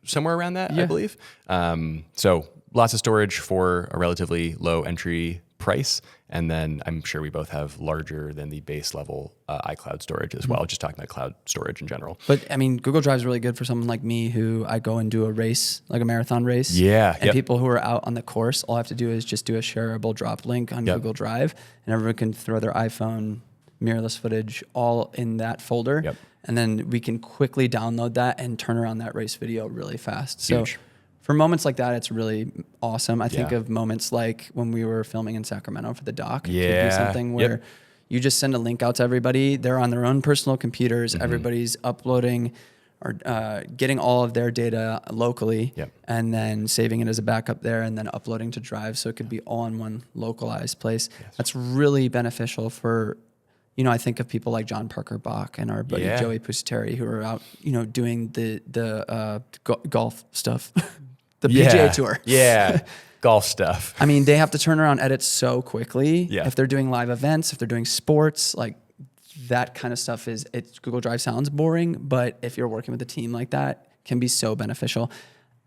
somewhere around that, I believe. So lots of storage for a relatively low entry price. And then I'm sure we both have larger than the base level iCloud storage as well, just talking about cloud storage in general. But I mean, Google Drive is really good for someone like me who I go and do a race, like a marathon race. Yeah. And people who are out on the course, all I have to do is just do a shareable drop link on Google Drive, and everyone can throw their iPhone mirrorless footage all in that folder. And then we can quickly download that and turn around that race video really fast. Huge. So for moments like that, it's really awesome. I think of moments like when we were filming in Sacramento for the doc. It could be something where you just send a link out to everybody. They're on their own personal computers. Everybody's uploading are getting all of their data locally Yep. and then saving it as a backup there and then uploading to Drive so it could be all in one localized place. Yes. That's really beneficial for, I think of people like John Parker Bach and our buddy Joey Pusateri who are out, doing the golf stuff, the PGA Tour. Yeah, golf stuff. I mean, they have to turn around edits so quickly. Yeah. If they're doing live events, if they're doing sports, like that kind of stuff Google Drive sounds boring, but if you're working with a team like that, it can be so beneficial.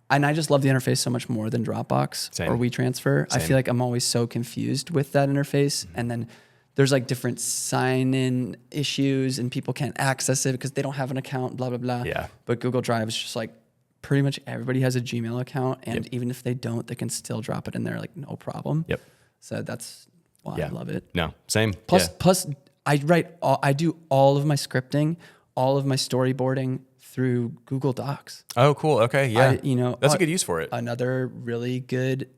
And I just love the interface so much more than Dropbox or WeTransfer. I feel like I'm always so confused with that interface. Mm-hmm. And then there's like different sign-in issues and people can't access it because they don't have an account, blah, blah, blah. Yeah. But Google Drive is just like pretty much everybody has a Gmail account. And even if they don't, they can still drop it in there like no problem. Yep. So that's why I love it. No, same. Plus I do all of my scripting, all of my storyboarding through Google Docs. Oh, cool. Okay. Yeah. That's a good use for it. Another really good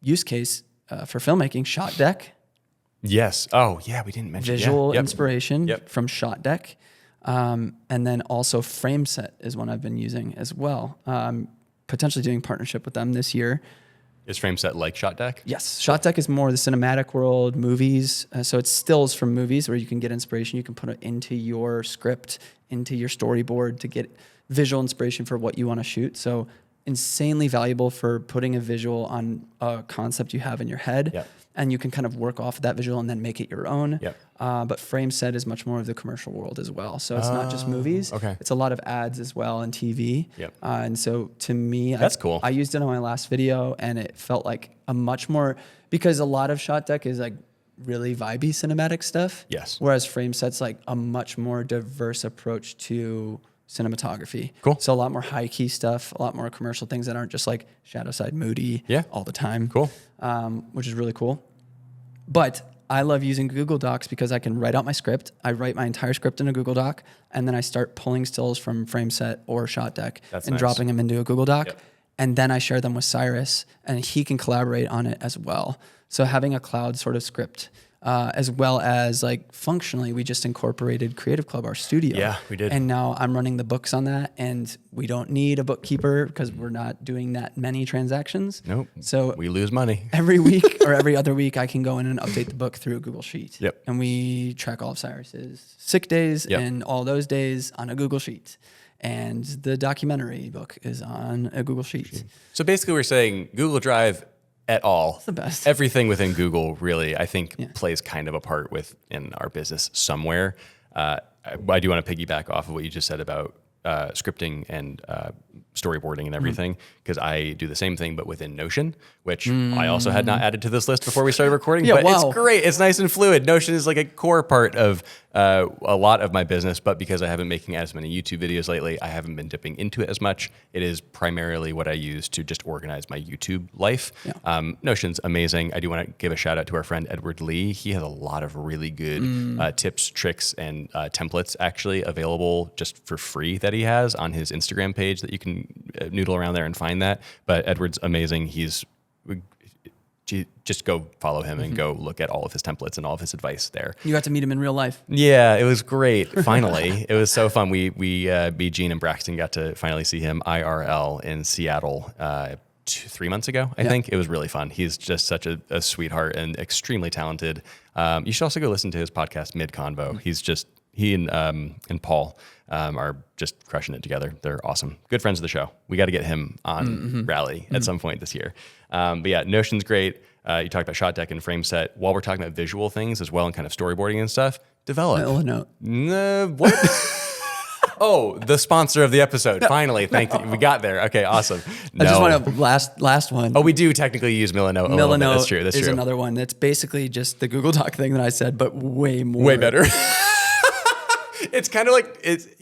use case for filmmaking, Shotdeck. Yes. Oh, yeah. We didn't mention visual inspiration from Shotdeck. And then also Frameset is one I've been using as well. Potentially doing partnership with them this year. Is Frameset like Shotdeck? Yes. Shotdeck is more the cinematic world, movies. So it's stills from movies where you can get inspiration. You can put it into your script, into your storyboard to get visual inspiration for what you want to shoot. So insanely valuable for putting a visual on a concept you have in your head. Yep. And you can kind of work off of that visual and then make it your own. Yep. But Frameset is much more of the commercial world as well. So it's not just movies. Okay. It's a lot of ads as well and TV. Yep. And so to me, that's cool. I used it on my last video and it felt like a much more, because a lot of Shotdeck is like really vibey cinematic stuff. Yes. Whereas Frameset's like a much more diverse approach to cinematography. Cool. So a lot more high key stuff, a lot more commercial things that aren't just like shadow side moody all the time. Cool. Which is really cool. But I love using Google Docs because I can write out my script. I write my entire script in a Google Doc, and then I start pulling stills from Frameset or Shotdeck and dropping them into a Google Doc. Yep. And then I share them with Cyrus, and he can collaborate on it as well. So having a cloud sort of script, as well as like functionally, we just incorporated Creative Club, our studio. Yeah, we did. And now I'm running the books on that, and we don't need a bookkeeper because we're not doing that many transactions. Nope. So we lose money. Every week or every other week, I can go in and update the book through a Google Sheet. Yep. And we track all of Cyrus's sick days and all those days on a Google Sheet. And the documentary book is on a Google Sheet. So basically we're saying Google Drive at all. It's the best. Everything within Google really, I think, plays kind of a part within our business somewhere. I do want to piggyback off of what you just said about scripting and storyboarding and everything, because I do the same thing, but within Notion, which I also had not added to this list before we started recording, but it's great. It's nice and fluid. Notion is like a core part of a lot of my business, but because I haven't been making as many YouTube videos lately, I haven't been dipping into it as much. It is primarily what I use to just organize my YouTube life. Yeah. Notion's amazing. I do want to give a shout out to our friend Edward Lee. He has a lot of really good tips, tricks, and templates actually available just for free that he has on his Instagram page that you can noodle around there and find that. But Edward's amazing. Just go follow him and go look at all of his templates and all of his advice there. You got to meet him in real life. Yeah, it was great. Finally, it was so fun. Me, Gene, and Braxton got to finally see him IRL in Seattle 3 months ago. I think it was really fun. He's just such a sweetheart and extremely talented. You should also go listen to his podcast, Mid Convo. He and Paul are just crushing it together. They're awesome. Good friends of the show. We got to get him on Rally at some point this year. But yeah, Notion's great. You talked about Shotdeck and Frameset. While we're talking about visual things as well and kind of storyboarding and stuff, develop. Milanote. What? Oh, the sponsor of the episode. Finally, thank you. We got there. Okay, awesome. I just want to last one. Oh, we do technically use Milanote. Milanote That's true. That's is true. Another one that's basically just the Google Doc thing that I said, but way more. Way better. It's kind of like it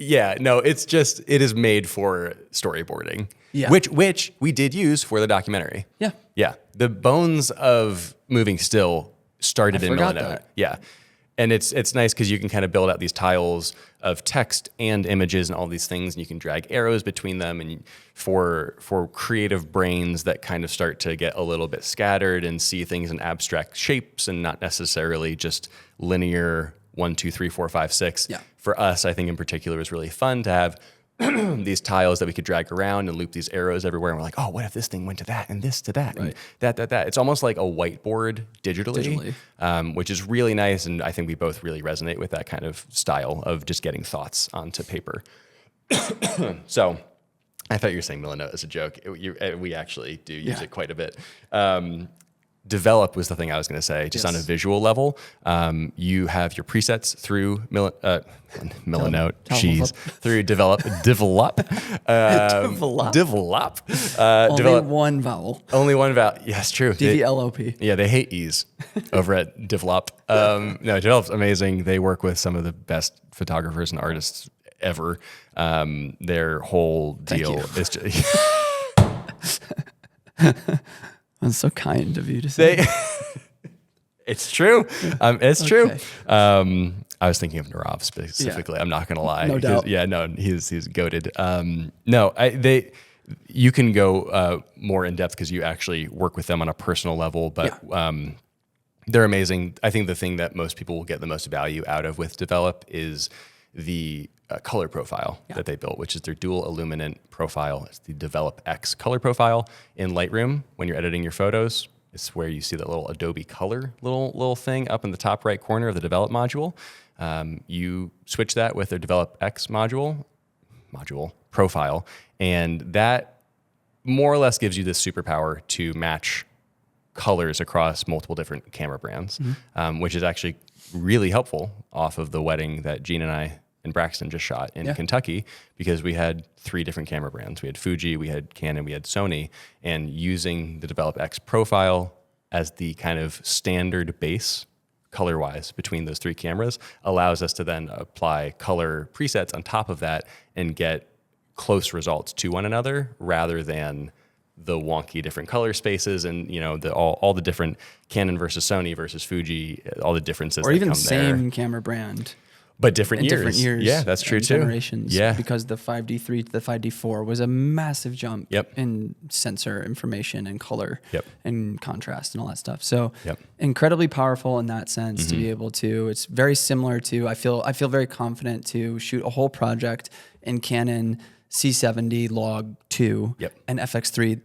is made for storyboarding. Yeah. Which we did use for the documentary. Yeah. Yeah. The bones of moving still started in Milanote. That. Yeah. And it's nice because you can kind of build out these tiles of text and images and all these things, and you can drag arrows between them. And for creative brains that kind of start to get a little bit scattered and see things in abstract shapes and not necessarily just linear 1, 2, 3, 4, 5, 6. Yeah. For us, I think in particular, it was really fun to have these tiles that we could drag around and loop these arrows everywhere. And we're like, oh, what if this thing went to that and this to that and that. It's almost like a whiteboard digitally. Which is really nice. And I think we both really resonate with that kind of style of just getting thoughts onto paper. So I thought you were saying Milanote as a joke. We actually do use it quite a bit. Develop was the thing I was going to say, just on a visual level. You have your presets through Milanote, through develop. One vowel. Only one vowel. Yes, true. DVLOP. Yeah, they hate E's over at Develop. No, Develop's amazing. They work with some of the best photographers and artists ever. Their whole deal is just... That's so kind of you to say. It's true. It's true. I was thinking of Narav specifically. I'm not going to lie. No doubt. He's goated. You can go more in depth because you actually work with them on a personal level, but they're amazing. I think the thing that most people will get the most value out of with Develop is the color profile that they built, which is their dual illuminant profile. It's the Develop X color profile in Lightroom. When you're editing your photos, it's where you see that little Adobe color little thing up in the top right corner of the Develop module. You switch that with their Develop X module profile, and that more or less gives you this superpower to match colors across multiple different camera brands, which is actually really helpful off of the wedding that Gene and I and Braxton just shot in Kentucky, because we had 3 different camera brands. We had Fuji, we had Canon, we had Sony, and using the Develop X profile as the kind of standard base color-wise between those 3 cameras allows us to then apply color presets on top of that and get close results to one another rather than the wonky different color spaces and all the different Canon versus Sony versus Fuji, all the differences or that even come same there. Camera brand. But different years. Different years. Yeah, that's true too. Generations. Yeah. Because the 5D3 to the 5D4 was a massive jump in sensor information and color and contrast and all that stuff. So incredibly powerful in that sense to be able to, it's very similar to, I feel very confident to shoot a whole project in Canon C70 log 2 and FX3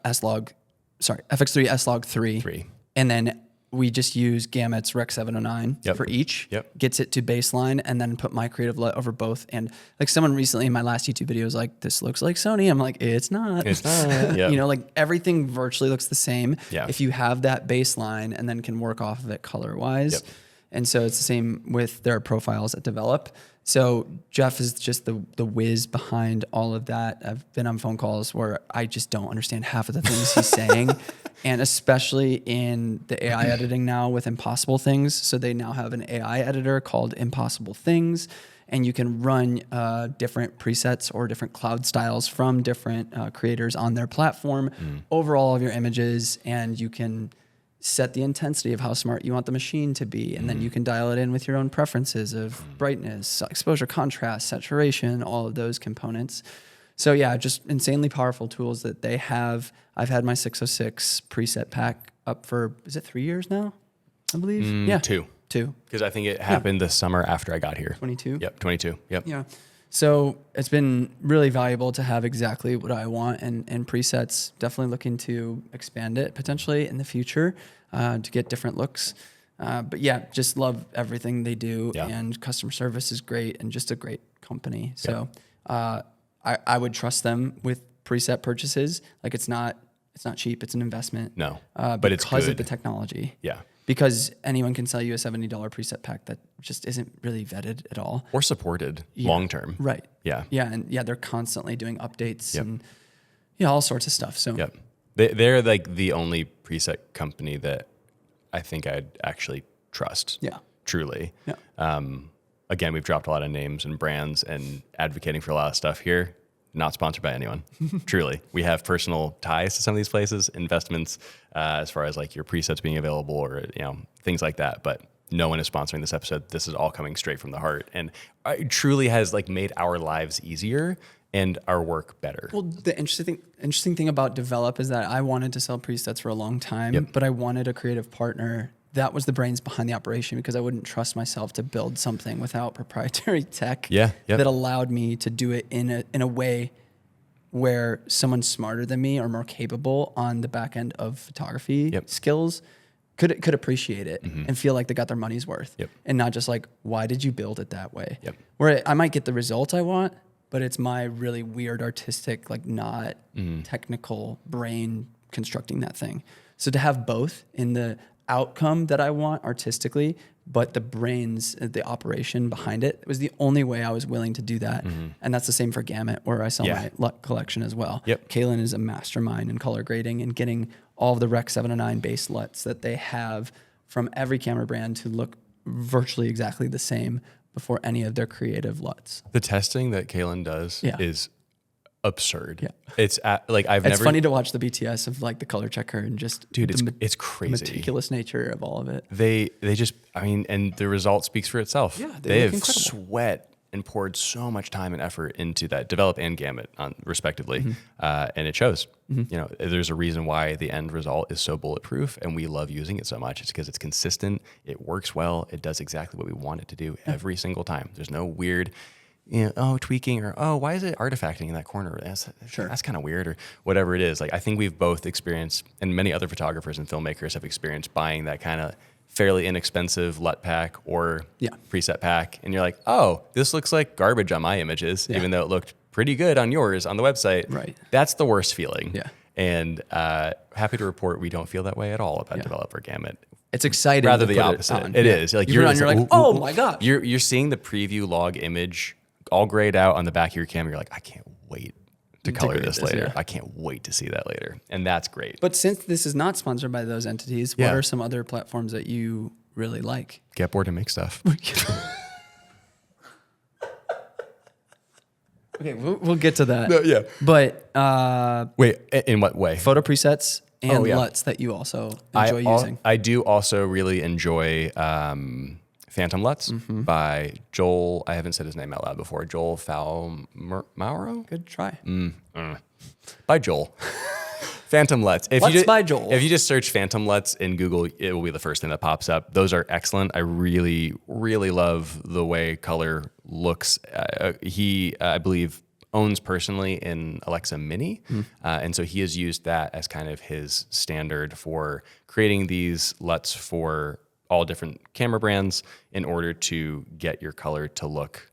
S log 3. And then we just use Gamet's Rec 709 for each, gets it to baseline, and then put my creative light over both. And like someone recently in my last YouTube video was like, this looks like Sony. I'm like, it's not. It's not. Like everything virtually looks the same if you have that baseline and then can work off of it color-wise. And so it's the same with their profiles that Develop. So Jeff is just the whiz behind all of that. I've been on phone calls where I just don't understand half of the things he's saying. And especially in the AI editing now with Impossible Things. So they now have an AI editor called Impossible Things. And you can run different presets or different cloud styles from different creators on their platform over all of your images. And you can set the intensity of how smart you want the machine to be. And then you can dial it in with your own preferences of brightness, exposure, contrast, saturation, all of those components. So yeah, just insanely powerful tools that they have. I've had my 606 preset pack up for, is it 3 years now? I believe. 2. Because I think it happened the summer after I got here. 22? Yep, 22. Yep. Yeah. So it's been really valuable to have exactly what I want and presets. Definitely looking to expand it potentially in the future to get different looks. But yeah, just love everything they do, and customer service is great and just a great company. So I would trust them with preset purchases. Like it's not cheap. It's an investment. No, but it's because good. of the technology. Yeah. Because anyone can sell you a $70 preset pack that just isn't really vetted at all. Or supported long term. Right. Yeah. Yeah. And they're constantly doing updates and all sorts of stuff. So they're like the only preset company that I think I'd actually trust. Yeah. Truly. Yeah. Again, we've dropped a lot of names and brands and advocating for a lot of stuff here. Not sponsored by anyone. Truly. We have personal ties to some of these places, investments, as far as like your presets being available or, things like that. But no one is sponsoring this episode. This is all coming straight from the heart. And it truly has like made our lives easier and our work better. Well, the interesting thing about Develop is that I wanted to sell presets for a long time, but I wanted a creative partner that was the brains behind the operation, because I wouldn't trust myself to build something without proprietary tech that allowed me to do it in a way where someone smarter than me or more capable on the back end of photography skills could appreciate it and feel like they got their money's worth, and not just like, why did you build it that way? Where I might get the result I want, but it's my really weird artistic, like not technical brain constructing that thing. So to have both in the outcome that I want artistically, but the brains, the operation behind it, was the only way I was willing to do that. And that's the same for Gamut, where I sell my LUT collection as well. Kaylin is a mastermind in color grading and getting all of the Rec 709 base LUTs that they have from every camera brand to look virtually exactly the same before any of their creative LUTs. The testing that Kaylin does is absurd. It's like It's funny to watch the BTS of like the color checker and just it's crazy meticulous nature of all of it. They just, I mean, and the result speaks for itself. They have incredible. Sweat and poured so much time and effort into that, Develop and Gamut respectively, and it shows. You know, there's a reason why the end result is so bulletproof, and we love using it so much. It's because it's consistent, it works well, it does exactly what we want it to do every single time. There's no weird, tweaking, or why is it artifacting in that corner? That's kind of weird, or whatever it is. Like, I think we've both experienced, and many other photographers and filmmakers have experienced, buying that kind of fairly inexpensive LUT pack or preset pack, and you're like, oh, this looks like garbage on my images, even though it looked pretty good on yours on the website. Right. That's the worst feeling. And happy to report we don't feel that way at all about Develop or Gamut. It's exciting. Rather the opposite. It is. Like you're like, oh my God. You're seeing the preview log image all grayed out on the back of your camera. You're like, I can't wait to color this later. I can't wait to see that later. And that's great. But since this is not sponsored by those entities, what are some other platforms that you really like? Get bored and make stuff. Okay, we'll get to that. No, But wait, in what way? Photo presets and LUTs that you also enjoy using. I do also really enjoy Phantom LUTs by Joel. I haven't said his name out loud before. Joel Mauro? Good try. By Joel. Phantom LUTs. By Joel. If you just search Phantom LUTs in Google, it will be the first thing that pops up. Those are excellent. I really, really love the way color looks. He, I believe, owns personally in Alexa Mini. And so he has used that as kind of his standard for creating these LUTs for all different camera brands in order to get your color to look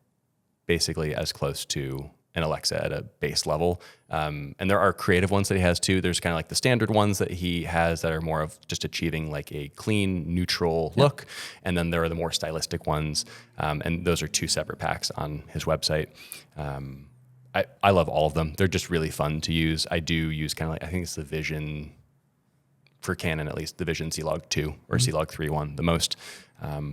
basically as close to an Alexa at a base level. And there are creative ones that he has too. There's kind of like the standard ones that he has that are more of just achieving like a clean, neutral look. And then there are the more stylistic ones. And those are two separate packs on his website. I love all of them. They're just really fun to use. I do use kind of like, I think it's the Vision, for Canon at least, the Vision C-Log 2 or C-Log 3.1 the most.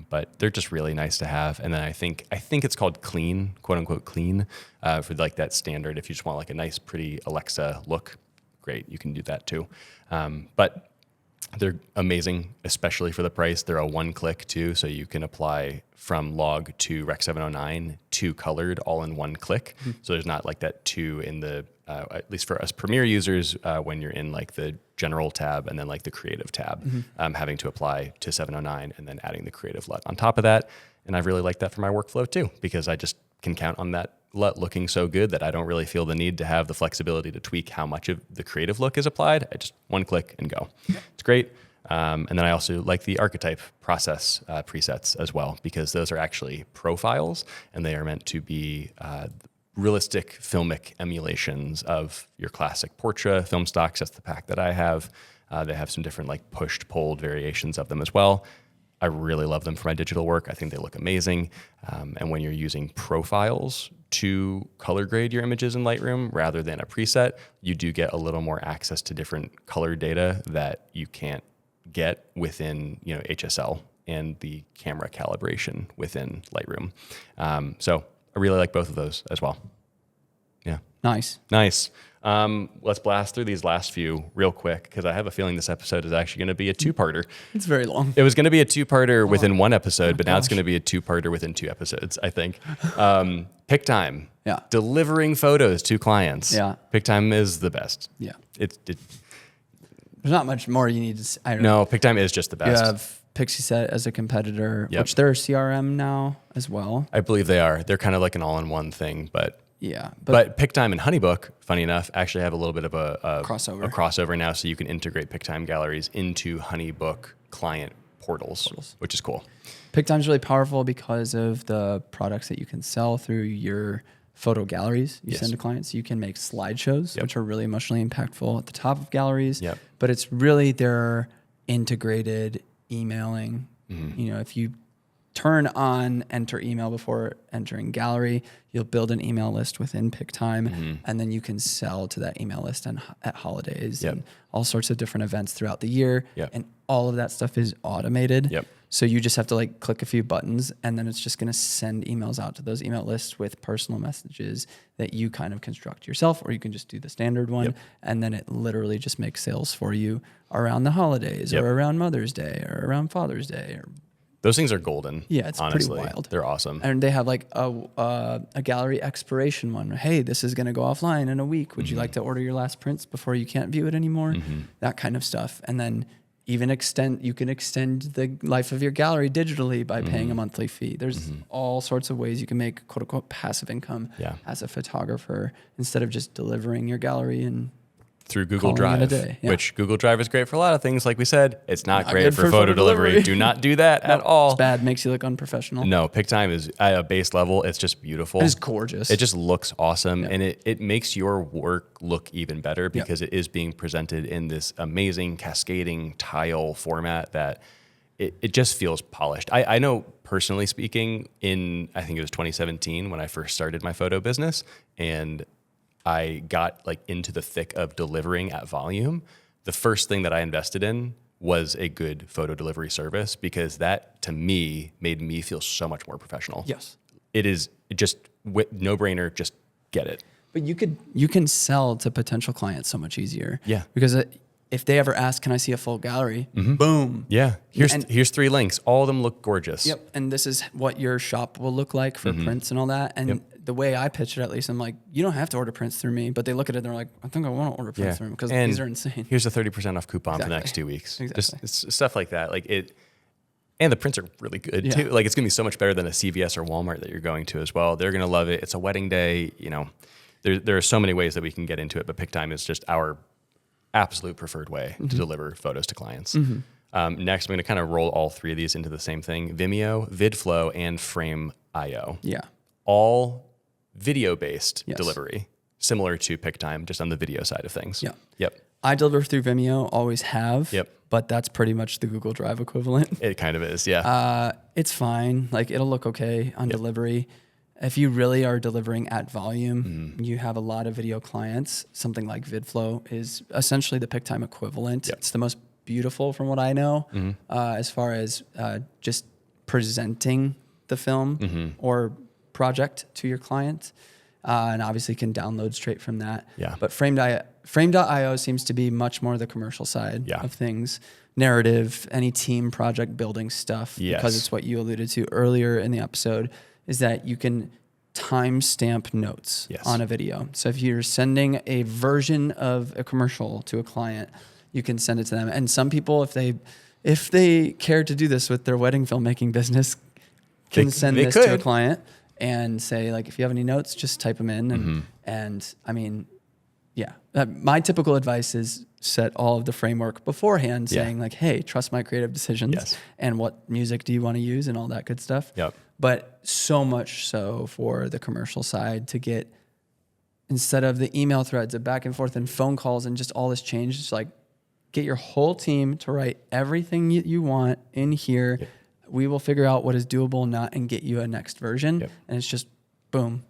But they're just really nice to have. And then I think it's called Clean, quote unquote clean, for like that standard. If you just want like a nice, pretty Alexa look, great, you can do that too. But they're amazing, especially for the price. They're a one-click too, so you can apply from log to Rec 709 to colored all in one click. So there's not like that two in the, at least for us Premiere users, when you're in like the general tab and then like the creative tab, having to apply to 709 and then adding the creative LUT on top of that. And I really like that for my workflow too, because I just can count on that LUT looking so good that I don't really feel the need to have the flexibility to tweak how much of the creative look is applied. I just one click and go. It's great. And then I also like the archetype process presets as well, because those are actually profiles and they are meant to be realistic filmic emulations of your classic Portra film stocks. That's the pack that I have. They have some different like pushed, pulled variations of them as well. I really love them for my digital work. I think they look amazing. And when you're using profiles to color grade your images in Lightroom rather than a preset, you do get a little more access to different color data that you can't get within, HSL and the camera calibration within Lightroom. So I really like both of those as well. Yeah. Nice. Let's blast through these last few real quick, because I have a feeling this episode is actually going to be a two-parter. It's very long. It was going to be a two-parter within one episode, but now it's going to be a two-parter within two episodes, I think. Pick time. Yeah. Delivering photos to clients. Yeah. Pick time is the best. Yeah. There's not much more you need to say. No, pick time is just the best. You have Pixieset as a competitor, Yep. which they're a CRM now as well. I believe they are. They're kind of like an all-in-one thing, but Yeah. but PickTime and Honeybook, funny enough, actually have a little bit of a Crossover. now, so you can integrate PickTime galleries into Honeybook client portals, which is cool. PickTime's really powerful because of the products that you can sell through your photo galleries you send to clients. You can make slideshows, which are really emotionally impactful at the top of galleries. Yep. But it's really their integrated emailing. You know, if you turn on enter email before entering gallery, you'll build an email list within PickTime, and then you can sell to that email list at holidays and all sorts of different events throughout the year. And all of that stuff is automated. So you just have to like click a few buttons, and then it's just going to send emails out to those email lists with personal messages that you kind of construct yourself, or you can just do the standard one. And then it literally just makes sales for you around the holidays or around Mother's Day or around Father's Day. Or Those things are golden. yeah, it's honestly. pretty wild. They're awesome. And they have like a gallery expiration one. Hey, this is going to go offline in a week. Would you like to order your last prints before you can't view it anymore? That kind of stuff. And then even you can extend the life of your gallery digitally by paying a monthly fee. There's all sorts of ways you can make quote unquote passive income as a photographer instead of just delivering your gallery and through Google calling it a Drive, day. Yeah. which Google Drive is great for a lot of things. Like we said, it's not great for photo delivery. Do not do that at all. It's bad. Makes you look unprofessional. No, PickTime is at a base level. It's just beautiful. It's gorgeous. It just looks awesome. And it makes your work look even better because it is being presented in this amazing cascading tile format that it just feels polished. I know personally speaking I think it was 2017 when I first started my photo business, and I got like into the thick of delivering at volume. The first thing that I invested in was a good photo delivery service, because that to me made me feel so much more professional. Yes. It just no brainer. Just get it. But you can sell to potential clients so much easier. Yeah. Because if they ever ask, can I see a full gallery? Boom. Yeah. Here's 3 links. All of them look gorgeous. Yep. And this is what your shop will look like for prints and all that. And the way I pitch it, at least, I'm like, you don't have to order prints through me. But they look at it and they're like, I think I want to order prints through them because these are insane. Here's a 30% off coupon for the next 2 weeks. Just it's stuff like that. Like it. And the prints are really good too. Like it's gonna be so much better than a CVS or Walmart that you're going to as well. They're gonna love it. It's a wedding day. You know, there are so many ways that we can get into it, but PickTime is just our absolute preferred way to deliver photos to clients. Next, I'm going to kind of roll all 3 of these into the same thing: Vimeo, Vidflow, and Frame.io. Yeah. All video-based delivery, similar to PickTime, just on the video side of things. Yeah. Yep. I deliver through Vimeo, always have. Yep. But that's pretty much the Google Drive equivalent. It kind of is, yeah. It's fine. Like it'll look okay on delivery. If you really are delivering at volume, you have a lot of video clients. Something like Vidflow is essentially the PickTime equivalent. It's the most beautiful from what I know, as far as just presenting the film or project to your client. And obviously can download straight from that. Yeah. But Frame.io seems to be much more the commercial side of things. Narrative, any team project building stuff, because it's what you alluded to earlier in the episode, is that you can timestamp notes on a video. So if you're sending a version of a commercial to a client, you can send it to them. And some people, if they care to do this with their wedding filmmaking business, can send this to a client and say, like, if you have any notes, just type them in. And I mean, my typical advice is set all of the framework beforehand, saying like, hey, trust my creative decisions and what music do you want to use and all that good stuff. But so much so for the commercial side to get, instead of the email threads of back and forth and phone calls and just all this change, just like get your whole team to write everything you want in here. We will figure out what is doable and not and get you a next version. And it's just boom.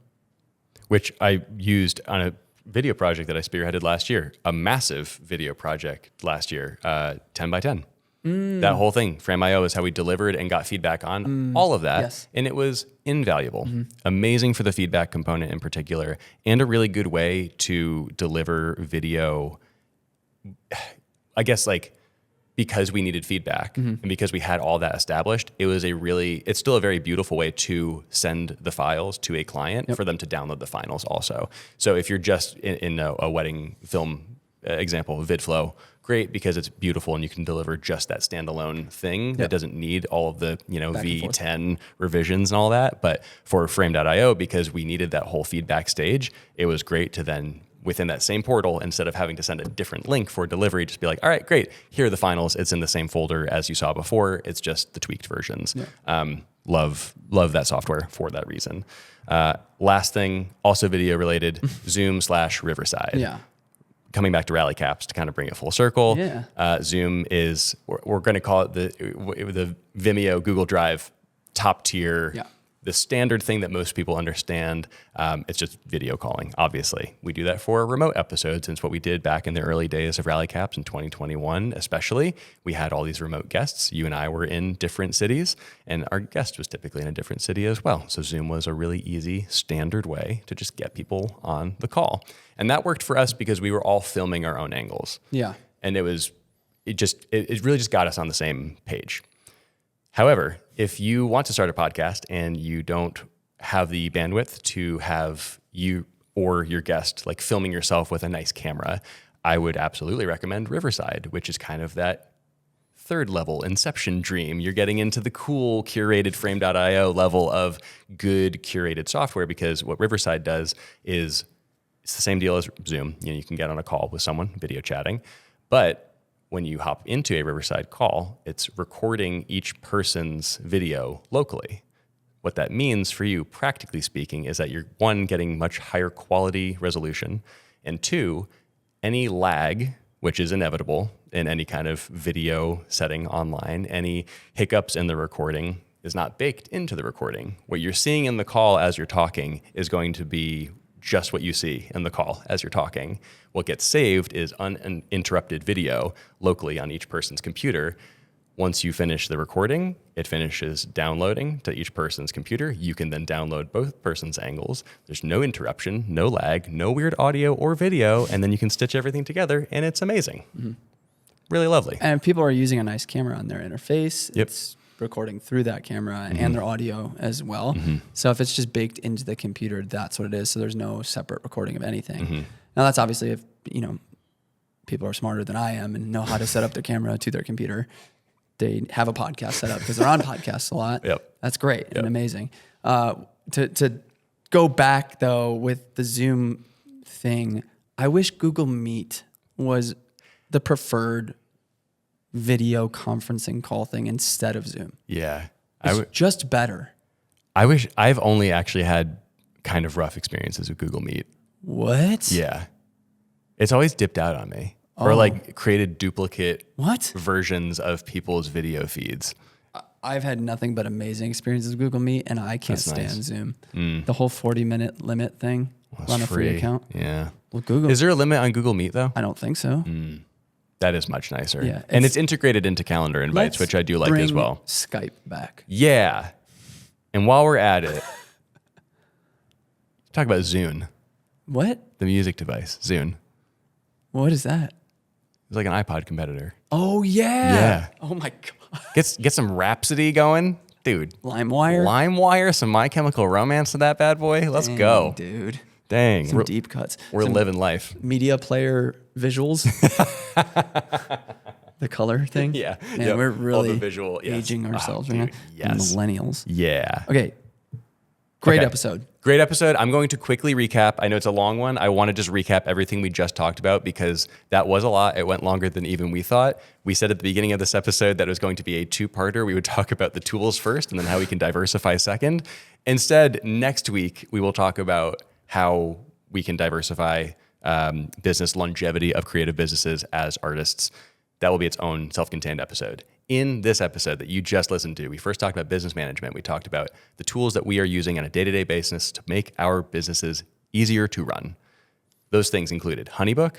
Which I used on a video project that I spearheaded last year, a massive video project last year, 10 by 10. That whole thing, Frame.io, is how we delivered and got feedback on all of that. And it was invaluable. Amazing for the feedback component in particular, and a really good way to deliver video, I guess, like, because we needed feedback and because we had all that established, it's still a very beautiful way to send the files to a client for them to download the finals also. So if you're just in a wedding film example, Vidflow, great because it's beautiful and you can deliver just that standalone thing that doesn't need all of the V10 revisions and all that. But for Frame.io, because we needed that whole feedback stage, it was great to then within that same portal, instead of having to send a different link for delivery, just be like, all right, great, here are the finals. It's in the same folder as you saw before. It's just the tweaked versions. Love that software for that reason. Last thing, also video related, Zoom/Riverside. Yeah. Coming back to Rally Caps to kind of bring it full circle. Yeah. Zoom is, we're going to call it the Vimeo Google Drive top tier. Yeah. The standard thing that most people understand. It's just video calling, obviously. We do that for remote episodes, and it's what we did back in the early days of Rally Caps in 2021, especially. We had all these remote guests. You and I were in different cities, and our guest was typically in a different city as well. So Zoom was a really easy, standard way to just get people on the call. And that worked for us because we were all filming our own angles. Yeah. And it really just got us on the same page. However, if you want to start a podcast and you don't have the bandwidth to have you or your guest like filming yourself with a nice camera, I would absolutely recommend Riverside, which is kind of that third level Inception dream. You're getting into the cool curated Frame.io level of good curated software, because what Riverside does is it's the same deal as Zoom. You can get on a call with someone, video chatting, but when you hop into a Riverside call, it's recording each person's video locally. What that means for you, practically speaking, is that you're, one, getting much higher quality resolution, and two, any lag, which is inevitable in any kind of video setting online, any hiccups in the recording is not baked into the recording. What you're seeing in the call as you're talking is going to be just what you see in the call as you're talking. What gets saved is uninterrupted video locally on each person's computer. Once you finish the recording, it finishes downloading to each person's computer. You can then download both persons' angles. There's no interruption, no lag, no weird audio or video, and then you can stitch everything together, and it's amazing. Mm-hmm. Really lovely. And people are using a nice camera on their interface. Yep. It's recording through that camera and their audio as well. Mm-hmm. So if it's just baked into the computer, that's what it is. So there's no separate recording of anything. Mm-hmm. Now that's obviously if, people are smarter than I am and know how to set up their camera to their computer. They have a podcast set up because they're on podcasts a lot. Yep. That's great and amazing. To go back though with the Zoom thing, I wish Google Meet was the preferred video conferencing call thing instead of Zoom. Yeah. It's just better. I've only actually had kind of rough experiences with Google Meet. What? Yeah. It's always dipped out on me. Or like created duplicate versions of people's video feeds. I've had nothing but amazing experiences with Google Meet, and I can't stand Zoom. The whole 40-minute limit thing on a free account. Yeah. Well, Google. Is there a limit on Google Meet though? I don't think so. That is much nicer. Yeah, and it's integrated into calendar invites, which I do like as well. Skype back. Yeah. And while we're at it, talk about Zune. What? The music device, Zune. What is that? It's like an iPod competitor. Oh, yeah. Yeah. Oh, my God. Get some Rhapsody going. Dude. LimeWire, some My Chemical Romance to that bad boy. Let's go. Dude. Dang. Some deep cuts. We're living life. Media player visuals. The color thing. Yeah. Man, we're really visual, aging ourselves right now. Yes. Millennials. Yeah. Okay. Great episode. Great episode. I'm going to quickly recap. I know it's a long one. I want to just recap everything we just talked about because that was a lot. It went longer than even we thought. We said at the beginning of this episode that it was going to be a two-parter. We would talk about the tools first and then how we can diversify second. Instead, next week, we will talk about how we can diversify business longevity of creative businesses as artists. That will be its own self-contained episode. In this episode that you just listened to, we first talked about business management. We talked about the tools that we are using on a day-to-day basis to make our businesses easier to run. Those things included Honeybook,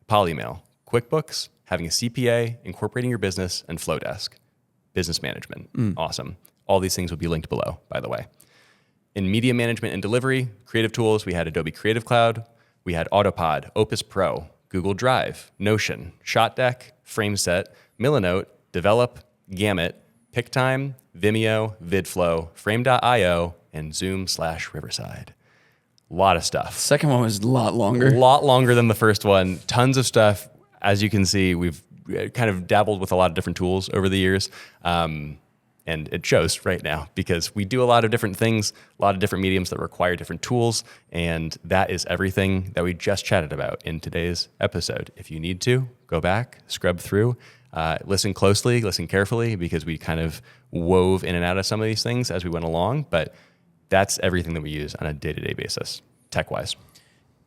Polymail, Quickbooks, having a CPA, incorporating your business, and Flodesk. Business management. Awesome. All these things will be linked below, by the way. In media management and delivery, creative tools, we had Adobe Creative Cloud, we had Autopod, Opus Pro, Google Drive, Notion, Shotdeck, Frameset, Milanote, Develop, Gamut, PickTime, Vimeo, Vidflow, Frame.io, and Zoom/Riverside. A lot of stuff. Second one was a lot longer. A lot longer than the first one. Tons of stuff. as you can see, we've kind of dabbled with a lot of different tools over the years. And it shows right now because we do a lot of different things, a lot of different mediums that require different tools. And that is everything that we just chatted about in today's episode. If you need to, go back, scrub through, listen closely, listen carefully, because we kind of wove in and out of some of these things as we went along. But that's everything that we use on a day-to-day basis, tech-wise.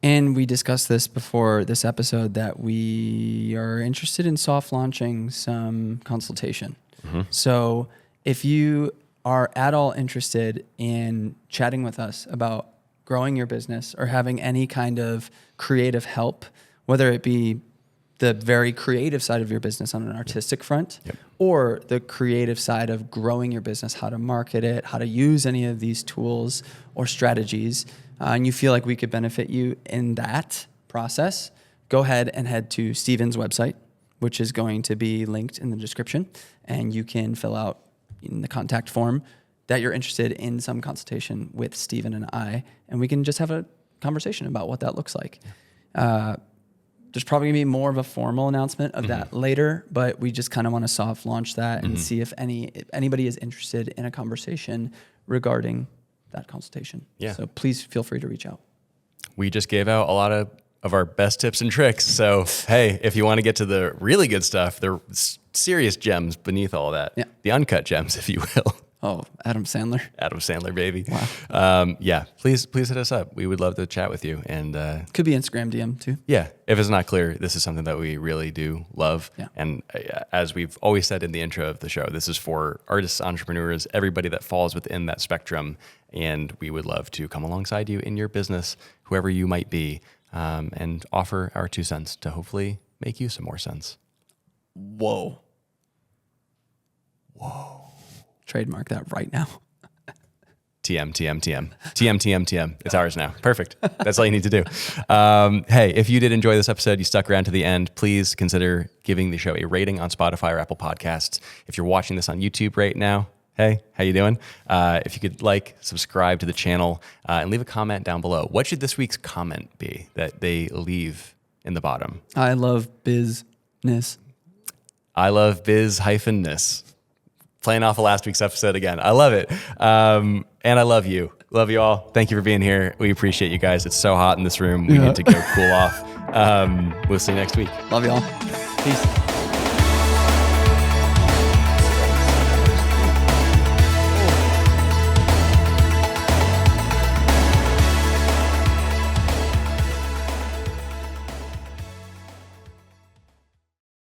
And we discussed this before this episode that we are interested in soft launching some consultation. Mm-hmm. So if you are at all interested in chatting with us about growing your business or having any kind of creative help, whether it be the very creative side of your business on an artistic front, or the creative side of growing your business, how to market it, how to use any of these tools or strategies, and you feel like we could benefit you in that process, go ahead and head to Steven's website, which is going to be linked in the description, and you can fill out in the contact form that you're interested in some consultation with Steven and I, and we can just have a conversation about what that looks like. There's probably gonna be more of a formal announcement of that later, but we just kind of want to soft launch that and see if anybody is interested in a conversation regarding that consultation. Yeah. So please feel free to reach out. We just gave out a lot of our best tips and tricks. So, hey, if you want to get to the really good stuff, the serious gems beneath all that, the uncut gems, if you will. Oh, Adam Sandler. Adam Sandler, baby. Wow. Please hit us up. We would love to chat with you. And could be Instagram DM too. Yeah. If it's not clear, this is something that we really do love. Yeah. And as we've always said in the intro of the show, this is for artists, entrepreneurs, everybody that falls within that spectrum. And we would love to come alongside you in your business, whoever you might be, and offer our 2 cents to hopefully make you some more sense. Whoa. Trademark that right now. TM. It's ours now. Perfect. That's all you need to do. Hey, if you did enjoy this episode, you stuck around to the end, please consider giving the show a rating on Spotify or Apple Podcasts. If you're watching this on YouTube right now, hey, how you doing? If you could subscribe to the channel, and leave a comment down below. What should this week's comment be that they leave in the bottom? I love business. I love biz-ness. Playing off of last week's episode again. I love it. And I love you. Love you all. Thank you for being here. We appreciate you guys. It's so hot in this room. We need to go cool off. We'll see you next week. Love y'all. Peace.